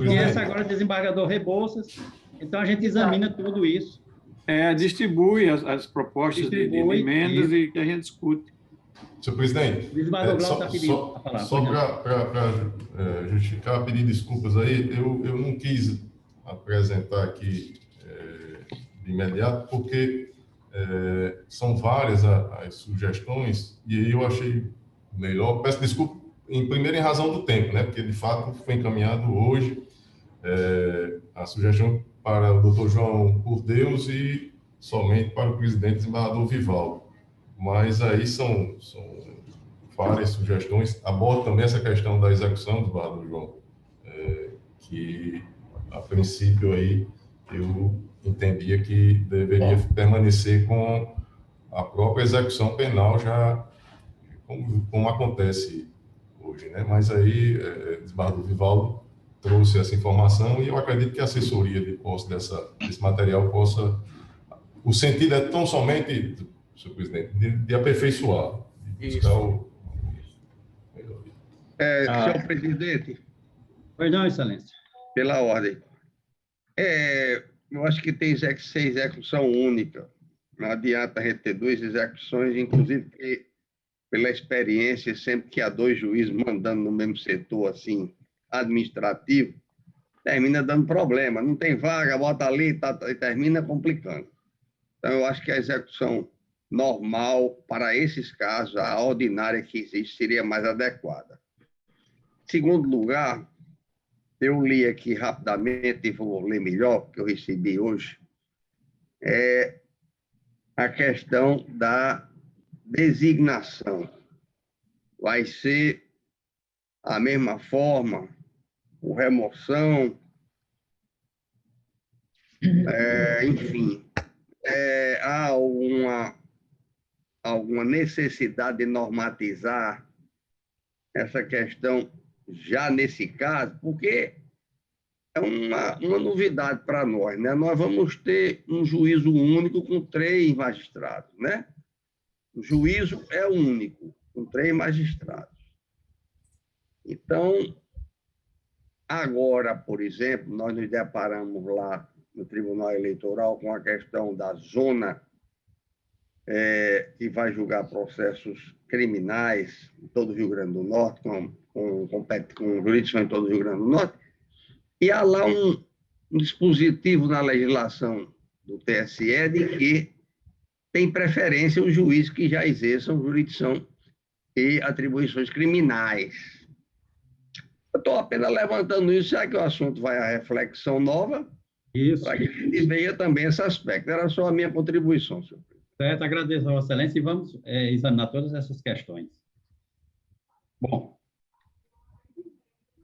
E essa agora é o desembargador Rebouças. Então, a gente examina tudo isso Distribui as propostas de emendas e que a gente discute. Senhor presidente, só para justificar, pedir desculpas aí, eu não quis apresentar aqui de imediato, porque são várias as sugestões, e aí eu achei melhor, peço desculpa, primeiro em razão do tempo, né, porque de fato foi encaminhado hoje a sugestão para o Dr. João Por Deus e somente para o presidente desembargador Vivaldo. Mas aí são várias sugestões. Aborda também essa questão da execução do desembargador João, que, a princípio, aí, eu entendia que deveria permanecer com a própria execução penal, já como acontece hoje, né? Mas aí, o desembargador Vivaldo trouxe essa informação e eu acredito que a assessoria de posse desse material possa... O sentido é tão somente, senhor presidente, de aperfeiçoar. Senhor presidente. Pois não, excelência. Pela ordem. Eu acho que tem que ser execução única. Não adianta a gente ter duas execuções, inclusive porque, pela experiência, sempre que há dois juízes mandando no mesmo setor, assim, administrativo, termina dando problema. Não tem vaga, bota ali e termina complicando. Então, eu acho que a execução normal, para esses casos, a ordinária que existe, seria mais adequada. Segundo lugar, eu li aqui rapidamente, e vou ler melhor, porque eu recebi hoje, a questão da designação. Vai ser a mesma forma, por remoção, enfim, há alguma necessidade de normatizar essa questão já nesse caso, porque é uma novidade para nós, né? Nós vamos ter um juízo único com 3 magistrados, né? O juízo é único, com 3 magistrados. Então, agora, por exemplo, nós nos deparamos lá no Tribunal Eleitoral com a questão da zona que vai julgar processos criminais em todo o Rio Grande do Norte, com jurisdição em todo o Rio Grande do Norte, e há lá um dispositivo na legislação do TSE de que tem preferência os juízes que já exerçam jurisdição e atribuições criminais. Eu estou apenas levantando isso, já que o assunto vai à reflexão nova, para que a gente veja também esse aspecto. Era só a minha contribuição, senhor presidente. Certo, agradeço a Vossa Excelência e vamos examinar todas essas questões. Bom,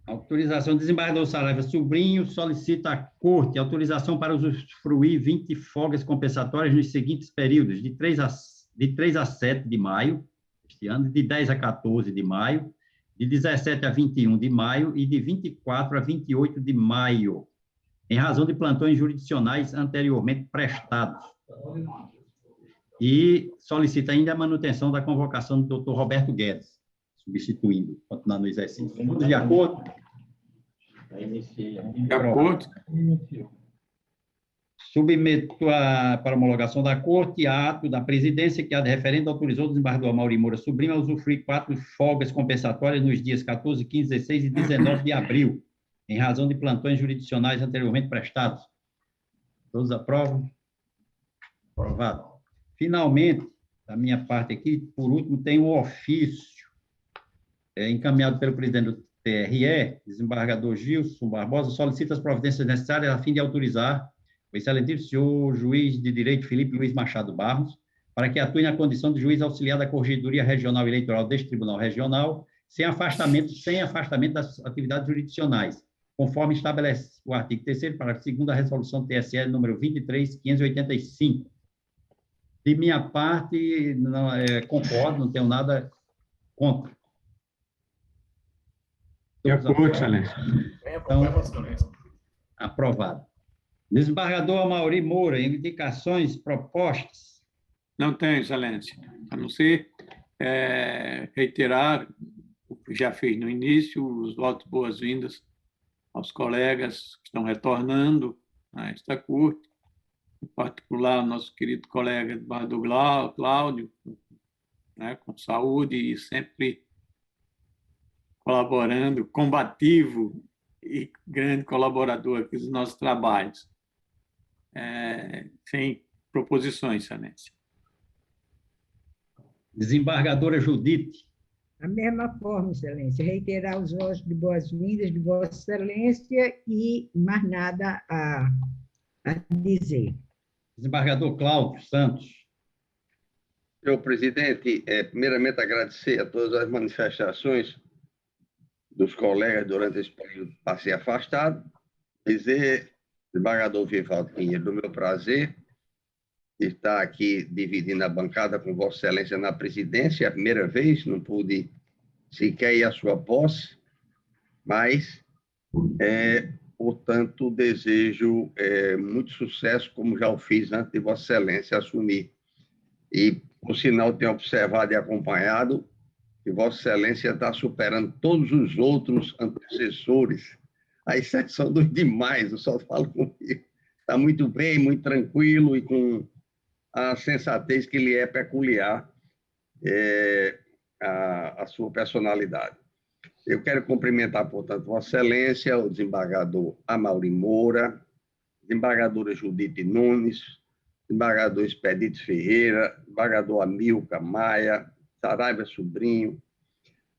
autorização do desembargador Saraiva Sobrinho solicita à Corte autorização para usufruir 20 folgas compensatórias nos seguintes períodos, de 3 a 7 de maio, este ano, de 10 a 14 de maio, de 17 a 21 de maio e de 24 a 28 de maio, em razão de plantões jurisdicionais anteriormente prestados. E solicita ainda a manutenção da convocação do Dr. Roberto Guedes, substituindo, continuando no exercício. Todos de acordo? De acordo. Submeto para homologação da Corte a ato da presidência que a de referendo autorizou o desembargador Amaury Moura Sobrinho a usufruir 4 folgas compensatórias nos dias 14, 15, 16 e 19 de abril, em razão de plantões jurisdicionais anteriormente prestados. Todos aprovam? Aprovado. Finalmente, da minha parte aqui, por último, tem um ofício encaminhado pelo presidente do TRE, desembargador Gilson Barbosa, solicita as providências necessárias a fim de autorizar o excelentíssimo senhor juiz de direito Felipe Luiz Machado Barros para que atue na condição de juiz auxiliar da Corregedoria Regional Eleitoral deste Tribunal Regional, sem afastamento das atividades jurisdicionais, conforme estabelece o artigo 3º, parágrafo 2º da resolução TSE número 23.585. De minha parte, não, concordo, não tenho nada contra. De acordo, excelência. Então, aprovado. Desembargador Amaury Moura, indicações propostas? Não tem, excelência. A não ser reiterar o que já fiz no início, os votos boas-vindas aos colegas que estão retornando a esta corte em particular, o nosso querido colega Eduardo Cláudio, né, com saúde e sempre colaborando, combativo e grande colaborador aqui dos nossos trabalhos. Sem proposições, Excelência. Desembargadora Judite. Da mesma forma, Excelência, reiterar os votos de boas-vindas de Vossa Excelência e mais nada a dizer. Desembargador Cláudio Santos. Senhor presidente, primeiramente agradecer a todas as manifestações dos colegas durante esse período que passei afastado. Dizer, desembargador Vivaldo Pinheiro, do meu prazer estar aqui dividindo a bancada com Vossa Excelência na presidência, a primeira vez, não pude sequer ir à sua posse, mas, portanto, desejo muito sucesso, como já o fiz antes de Vossa Excelência assumir. E, por sinal, tenho observado e acompanhado que Vossa Excelência está superando todos os outros antecessores, à exceção dos demais, eu só falo comigo. Está muito bem, muito tranquilo e com a sensatez que lhe é peculiar a sua personalidade. Eu quero cumprimentar, portanto, Vossa Excelência, o desembargador Amaury Moura, desembargadora Judite Nunes, desembargador Expedito Ferreira, desembargador Amilcar Maia, Saraiva Sobrinho,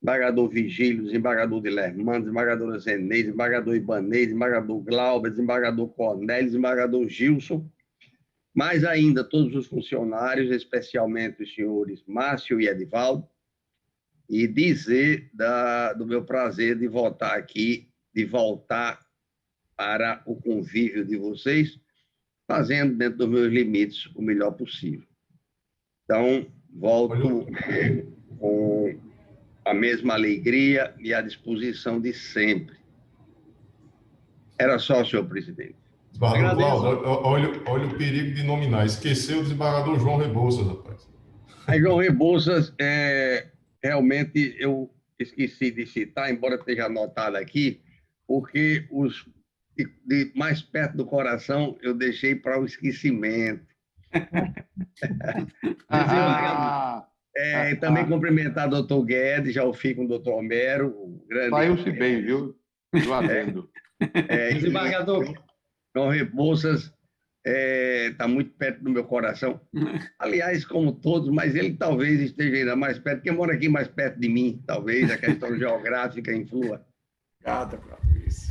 desembargador Vigílio, desembargador Dilermano, desembargadora Zenei, desembargador Ibanez, desembargador Glauber, desembargador Cornélio, desembargador Gilson, mais ainda todos os funcionários, especialmente os senhores Márcio e Edivaldo, e dizer do meu prazer de voltar aqui, de voltar para o convívio de vocês, fazendo dentro dos meus limites o melhor possível. Então, volto com a mesma alegria e a disposição de sempre. Era só, senhor presidente. Desembargador Cláudio, olha o perigo de nominar. Esqueceu o desembargador João Rebouças, rapaz. A João Rebouças, realmente, eu esqueci de citar, embora esteja anotado aqui, porque os de mais perto do coração eu deixei para o esquecimento. Também cumprimentar o doutor Guedes, já o fico com o doutor Homero. Saiu-se bem, viu? Eu atendo. Desembargador João Rebouças está muito perto do meu coração. Aliás, como todos, mas ele talvez esteja ainda mais perto, porque mora aqui mais perto de mim, talvez a questão geográfica influa. Obrigado,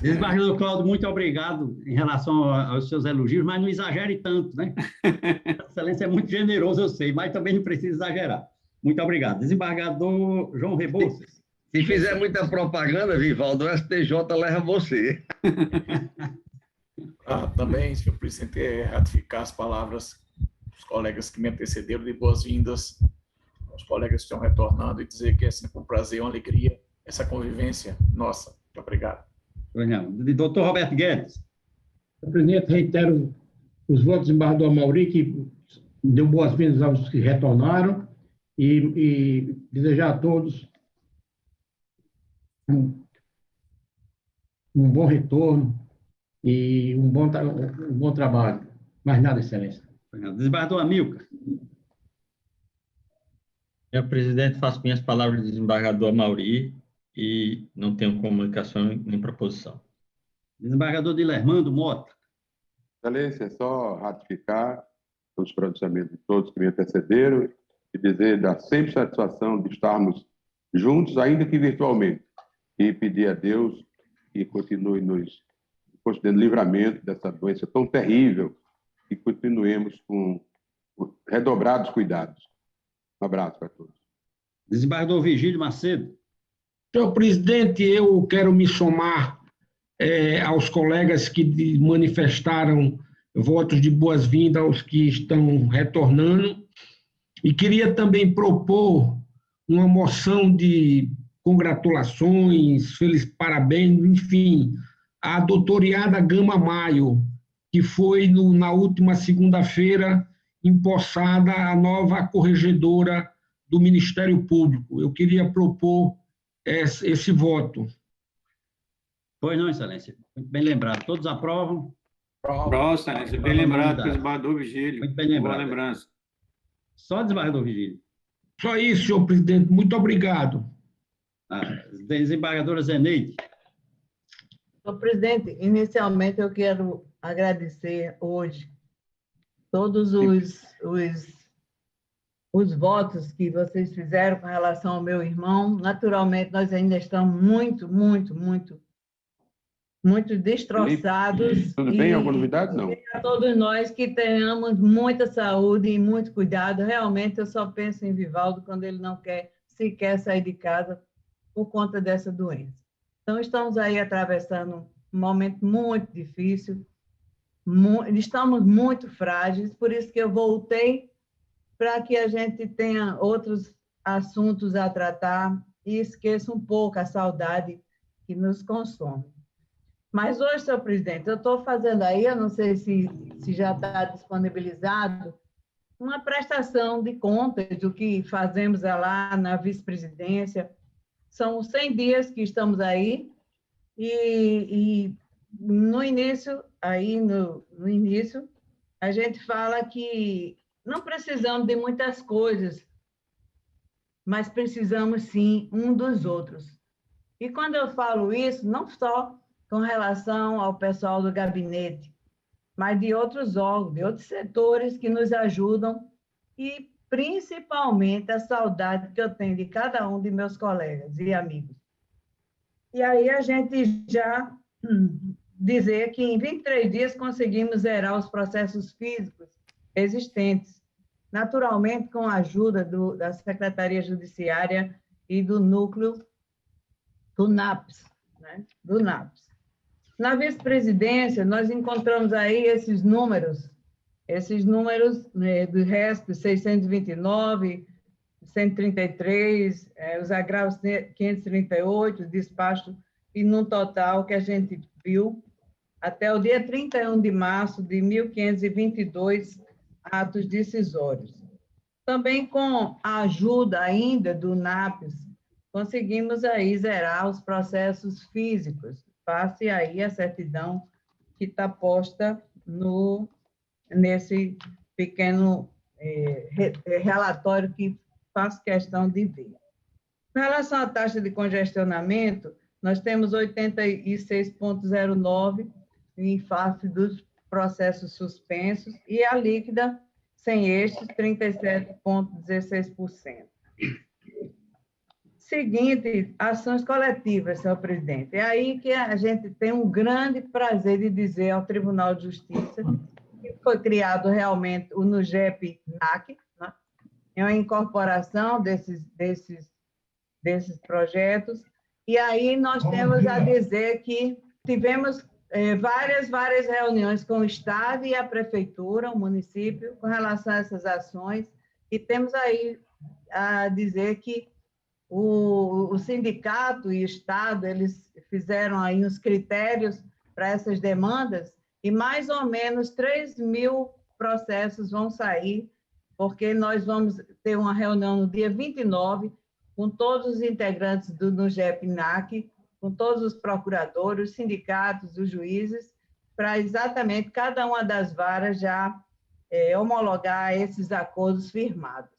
Desembargador Cláudio, muito obrigado em relação aos seus elogios, mas não exagere tanto, né? A Excelência é muito generoso, eu sei, mas também não precisa exagerar. Muito obrigado. Desembargador João Rebouças. Se fizer muita propaganda, Vivaldo, o STJ leva você. Também, senhor presidente, ratificar as palavras dos colegas que me antecederam de boas-vindas aos colegas que estão retornando e dizer que é sempre um prazer, uma alegria, essa convivência nossa. Muito obrigado. Doutor Roberto Guedes. Senhor presidente, reitero os votos do desembargador Amaury, que deu boas-vindas aos que retornaram e desejar a todos um bom retorno e um bom trabalho. Mais nada, Excelência. Desembargador Amilcar. Senhor presidente, faço minhas palavras do desembargador Amaury e não tenho comunicação nem proposição. Desembargador Dilermando Mota. Excelência, é só ratificar os pronunciamentos de todos que me antecederam e dizer da sempre satisfação de estarmos juntos, ainda que virtualmente, e pedir a Deus que continue nos concedendo livramento dessa doença tão terrível e continuemos com redobrados cuidados. Um abraço para todos. Desembargador Vigílio Macedo. Senhor presidente, eu quero me somar aos colegas que manifestaram votos de boas-vindas aos que estão retornando e queria também propor uma moção de congratulações, parabéns, enfim, à doutoriada Gama Maio, que foi na última segunda-feira empossada a nova corregedora do Ministério Público. Eu queria propor esse voto. Pois não, Excelência. Muito bem lembrado. Todos aprovam? Prova, Excelência. Bem lembrado, desembargador Vigílio. Muito bem lembrado. Boa lembrança. Só desembargador Vigílio. Só isso, senhor presidente. Muito obrigado. Desembargadora Zeneide. Senhor presidente, inicialmente eu quero agradecer hoje todos os votos que vocês fizeram com relação ao meu irmão. Naturalmente, nós ainda estamos muito destroçados. Tudo bem? Alguma novidade? Não. A todos nós que tenhamos muita saúde e muito cuidado. Realmente, eu só penso em Vivaldo quando ele não quer sequer sair de casa por conta dessa doença. Então, estamos aí atravessando um momento muito difícil, estamos muito frágeis, por isso que eu voltei para que a gente tenha outros assuntos a tratar e esqueça um pouco a saudade que nos consome. Mas hoje, senhor presidente, eu estou fazendo aí, eu não sei se já está disponibilizado, uma prestação de contas do que fazemos lá na vice-presidência. São 100 dias que estamos aí e no início, no início, a gente fala que não precisamos de muitas coisas, mas precisamos, sim, um dos outros. E quando eu falo isso, não só com relação ao pessoal do gabinete, mas de outros órgãos, de outros setores que nos ajudam e, principalmente, a saudade que eu tenho de cada um de meus colegas e amigos. E aí a gente já dizer que em 23 dias conseguimos zerar os processos físicos existentes, naturalmente com a ajuda da Secretaria Judiciária e do núcleo do NAPS, né? Do NAPS. Na vice-presidência, nós encontramos aí esses números, né, do resto, 629, 133, os agravos 538, despacho, e num total que a gente viu, até o dia 31 de março, de 1.522 atos decisórios. Também com a ajuda ainda do NAPS, conseguimos aí zerar os processos físicos, face aí a certidão que está posta nesse pequeno relatório que faço questão de ver. Em relação à taxa de congestionamento, nós temos 86,09 em face dos processos suspensos e a líquida, sem estes, 37,16%. Seguinte, ações coletivas, senhor presidente. É aí que a gente tem um grande prazer de dizer ao Tribunal de Justiça que foi criado realmente o NUGEP-NAC, né? É uma incorporação desses projetos. E aí nós temos a dizer que tivemos várias reuniões com o Estado e a Prefeitura, o município, com relação a essas ações, e temos aí a dizer que o sindicato e o Estado, eles fizeram aí uns critérios para essas demandas, e mais ou menos 3.000 processos vão sair, porque nós vamos ter uma reunião no dia 29, com todos os integrantes do NUGEP-NAC, com todos os procuradores, os sindicatos, os juízes, para exatamente cada uma das varas já homologar esses acordos firmados.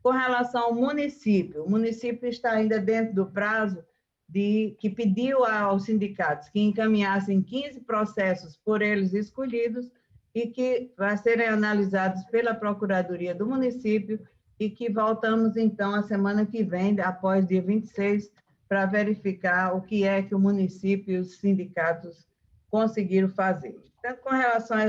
Com relação ao município, o município está ainda dentro do prazo que pediu aos sindicatos que encaminhassem 15 processos por eles escolhidos e que vai serem analisados pela Procuradoria do município e que voltamos, então, a semana que vem, após dia 26, para verificar o que é que o município e os sindicatos conseguiram fazer. Então, com relação a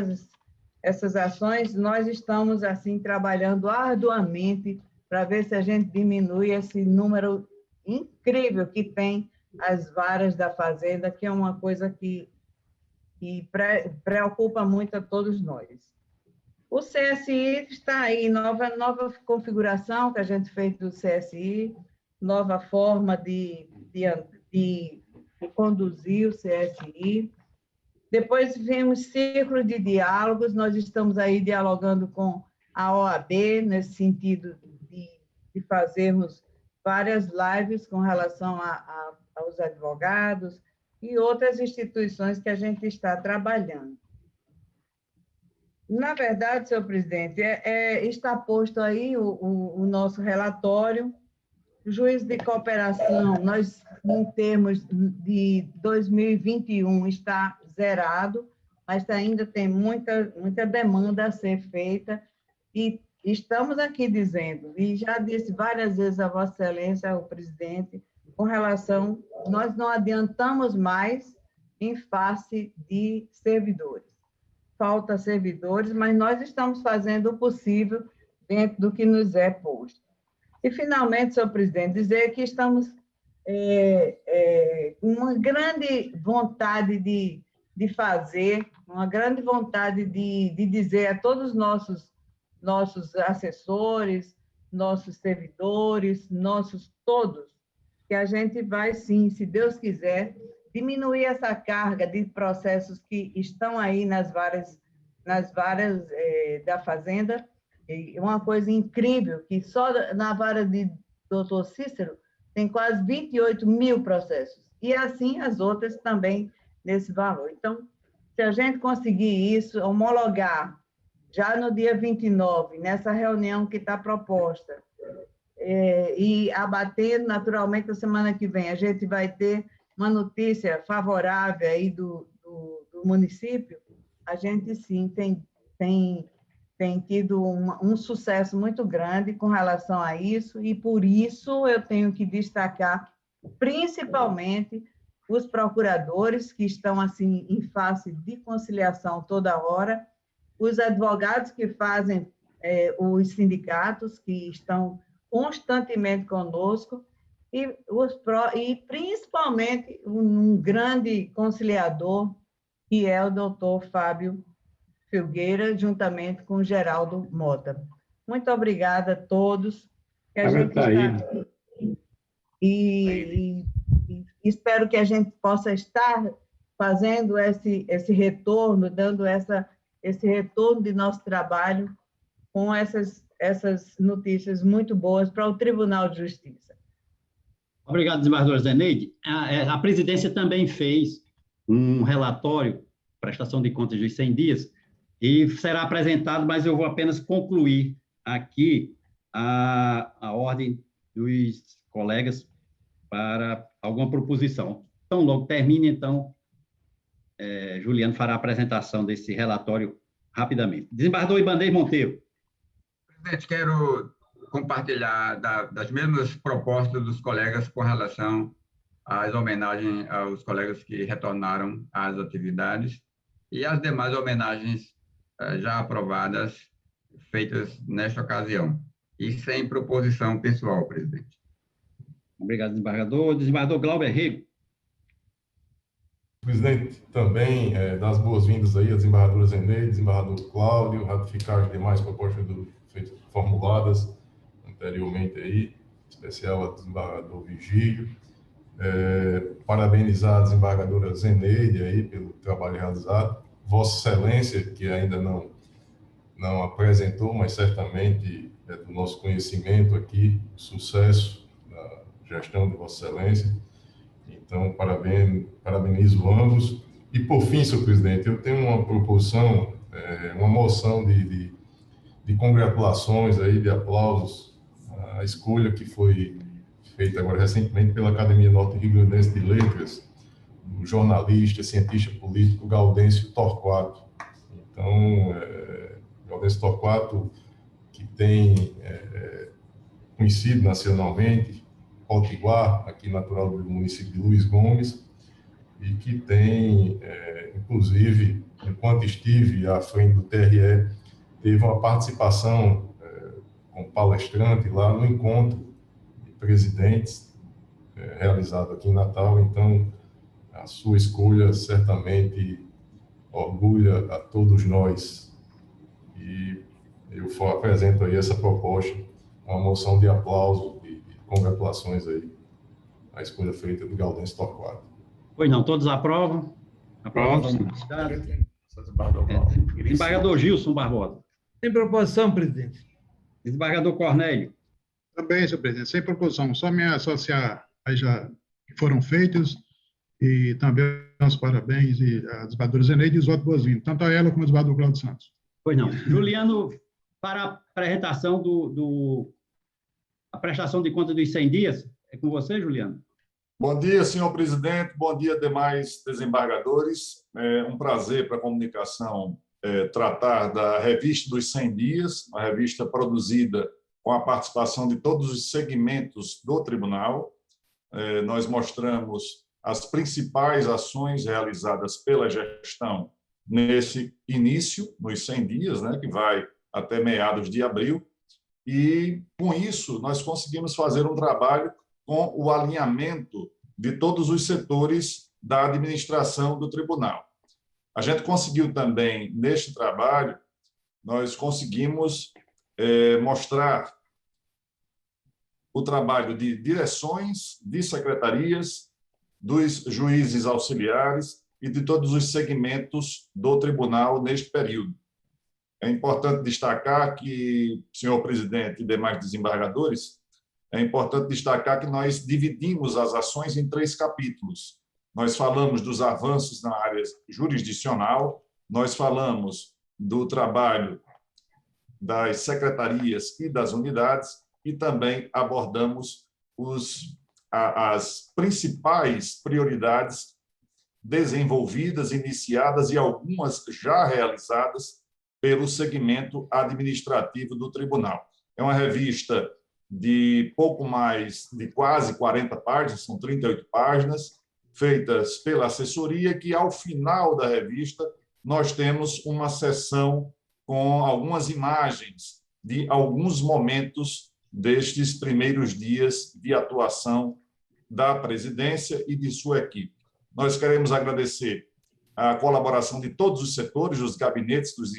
essas ações, nós estamos, assim, trabalhando arduamente para ver se a gente diminui esse número incrível que tem as varas da Fazenda, que é uma coisa que preocupa muito a todos nós. O CSI está aí, nova configuração que a gente fez do CSI, nova forma de conduzir o CSI. Depois vimos círculo de diálogos, nós estamos aí dialogando com a OAB, nesse sentido de fazermos várias lives com relação aos advogados e outras instituições que a gente está trabalhando. Na verdade, senhor presidente, está posto aí o nosso relatório. O juízo de cooperação, nós, em termos de 2021, está zerado, mas ainda tem muita demanda a ser feita, e estamos aqui dizendo, e já disse várias vezes a Vossa Excelência, o presidente, com relação, nós não adiantamos mais em face de servidores. Falta servidores, mas nós estamos fazendo o possível dentro do que nos é posto. E, finalmente, senhor presidente, dizer que estamos com uma grande vontade de fazer, uma grande vontade de dizer a todos os nossos assessores, nossos servidores, todos, que a gente vai, sim, se Deus quiser, diminuir essa carga de processos que estão aí nas varas da Fazenda. E uma coisa incrível, que só na vara de doutor Cícero tem quase 28 mil processos, e assim as outras também nesse valor. Então, se a gente conseguir isso, homologar já no dia 29, nessa reunião que está proposta, e abatendo naturalmente a semana que vem, a gente vai ter uma notícia favorável aí do município, a gente sim tem tido um sucesso muito grande com relação a isso, e por isso eu tenho que destacar principalmente os procuradores, que estão assim em face de conciliação toda hora, os advogados que fazem os sindicatos, que estão constantemente conosco, e principalmente um grande conciliador, que é o doutor Fábio Filgueira, juntamente com o Geraldo Mota. Muito obrigada a todos. Que a gente está e espero que a gente possa estar fazendo esse retorno, dando esse retorno de nosso trabalho com essas notícias muito boas para o Tribunal de Justiça. Obrigado, desembargadora Zeneide. A presidência também fez um relatório, prestação de contas dos 100 dias, e será apresentado, mas eu vou apenas concluir aqui a ordem dos colegas para alguma proposição. Então, logo termine, então, Juliano fará a apresentação desse relatório rapidamente. Desembargador Ibanez Monteiro. Presidente, quero compartilhar das mesmas propostas dos colegas com relação às homenagens aos colegas que retornaram às atividades e as demais homenagens já aprovadas, feitas nesta ocasião, e sem proposição pessoal, presidente. Obrigado, desembargador. Desembargador Glauber Rego. Presidente, também das boas-vindas aí a desembargadora Zeneide, desembargador Cláudio, ratificar as demais propostas formuladas anteriormente aí, em especial a desembargador Vigílio. Parabenizar a desembargadora Zeneide aí pelo trabalho realizado. Vossa Excelência, que ainda não apresentou, mas certamente é do nosso conhecimento aqui, sucesso da gestão de Vossa Excelência. Então, parabenizo ambos. E, por fim, senhor presidente, eu tenho uma proposição, uma moção de congratulações, aí, de aplausos à escolha que foi feita agora recentemente pela Academia Norte-Rio-Grandense de Letras, do jornalista, cientista político Gaudêncio Torquato. Então, Gaudêncio Torquato, que tem conhecido nacionalmente, potiguar, aqui natural do município de Luiz Gomes, e que tem, inclusive, enquanto estive à frente do TRE, teve uma participação como palestrante lá no encontro de presidentes realizado aqui em Natal. Então, a sua escolha certamente orgulha a todos nós. E eu apresento aí essa proposta, uma moção de aplauso, de congratulações aí, à escolha feita do Gaudêncio Torquato. Pois não, todos aprovam? Aprovam. Desembargador Gilson Barbosa. Sem proposição, presidente. Desembargador Cornélio. Também, senhor presidente, sem proposição. Só me associar aí já que foram feitos, e também os parabéns à desembargadora Zeneide e os votos boas-vindas, tanto a ela como ao desembargador Cláudio Santos. Pois não. Juliano, para a apresentação a prestação de conta dos 100 dias, é com você, Juliano. Bom dia, senhor presidente. Bom dia, demais desembargadores. É um prazer para a comunicação tratar da revista dos 100 dias, uma revista produzida com a participação de todos os segmentos do tribunal. Nós mostramos as principais ações realizadas pela gestão nesse início, nos 100 dias, né, que vai até meados de abril, e, com isso, nós conseguimos fazer um trabalho com o alinhamento de todos os setores da administração do tribunal. A gente conseguiu também, neste trabalho, nós conseguimos mostrar o trabalho de direções, de secretarias, dos juízes auxiliares e de todos os segmentos do tribunal neste período. É importante destacar que, senhor presidente e demais desembargadores, é importante destacar que nós dividimos as ações em 3 capítulos. Nós falamos dos avanços na área jurisdicional, nós falamos do trabalho das secretarias e das unidades e também abordamos as principais prioridades desenvolvidas, iniciadas e algumas já realizadas pelo segmento administrativo do tribunal. É uma revista de pouco mais de quase 40 páginas, são 38 páginas, feitas pela assessoria, que, ao final da revista, nós temos uma seção com algumas imagens de alguns momentos destes primeiros dias de atuação da presidência e de sua equipe. Nós queremos agradecer a colaboração de todos os setores, dos gabinetes dos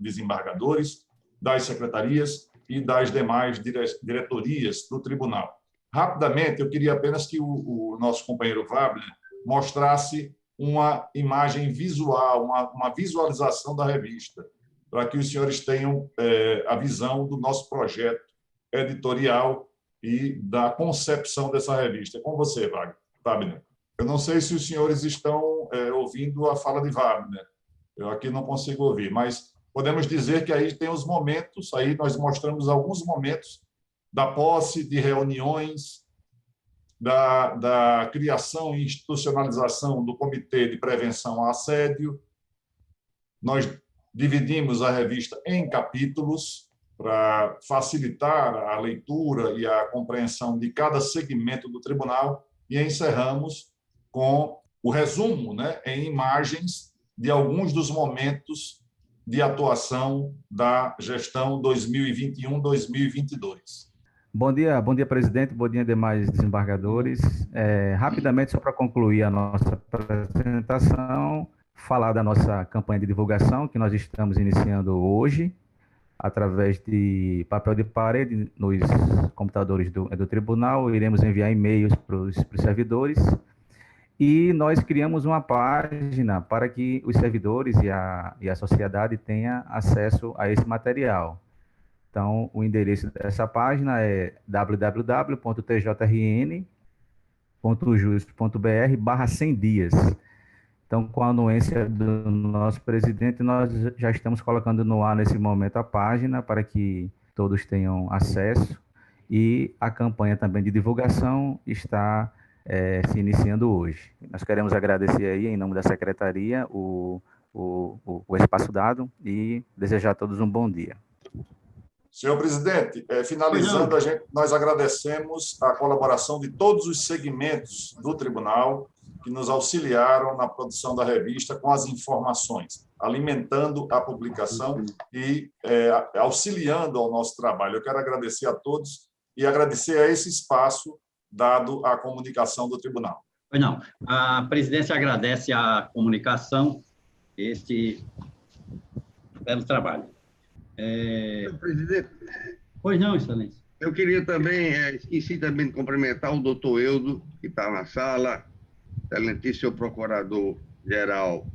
desembargadores, das secretarias e das demais diretorias do tribunal. Rapidamente, eu queria apenas que o nosso companheiro Wagner mostrasse uma imagem visual, uma visualização da revista, para que os senhores tenham a visão do nosso projeto editorial e da concepção dessa revista. É com você, Wagner. Eu não sei se os senhores estão ouvindo a fala de Wagner. Eu aqui não consigo ouvir, mas podemos dizer que aí tem os momentos, aí nós mostramos alguns momentos da posse, de reuniões, da criação e institucionalização do Comitê de Prevenção ao Assédio. Nós dividimos a revista em capítulos para facilitar a leitura e a compreensão de cada segmento do tribunal e encerramos com o resumo, né, em imagens de alguns dos momentos de atuação da gestão 2021-2022. Bom dia, presidente, bom dia, demais desembargadores. Rapidamente, só para concluir a nossa apresentação, falar da nossa campanha de divulgação, que nós estamos iniciando hoje, através de papel de parede nos computadores do tribunal, iremos enviar e-mails para os servidores, e nós criamos uma página para que os servidores e a sociedade tenham acesso a esse material. Então, o endereço dessa página é www.tjrn.jus.br/100 dias. Então, com a anuência do nosso presidente, nós já estamos colocando no ar nesse momento a página para que todos tenham acesso, e a campanha também de divulgação está se iniciando hoje. Nós queremos agradecer aí, em nome da secretaria, o espaço dado e desejar a todos um bom dia. Senhor presidente, finalizando, nós agradecemos a colaboração de todos os segmentos do tribunal que nos auxiliaram na produção da revista com as informações, alimentando a publicação e auxiliando ao nosso trabalho. Eu quero agradecer a todos e agradecer a esse espaço dado à comunicação do tribunal. Pois não, a presidência agradece à comunicação este belo trabalho. Presidente. Pois não, excelência. Eu queria também, esqueci também de cumprimentar o doutor Eudo, que está na sala, excelentíssimo procurador-geral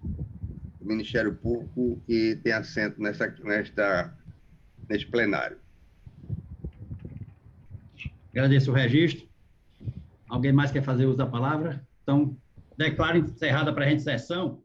do Ministério Público, que tem assento neste plenário. Agradeço o registro. Alguém mais quer fazer uso da palavra? Então, declaro encerrada a presente sessão.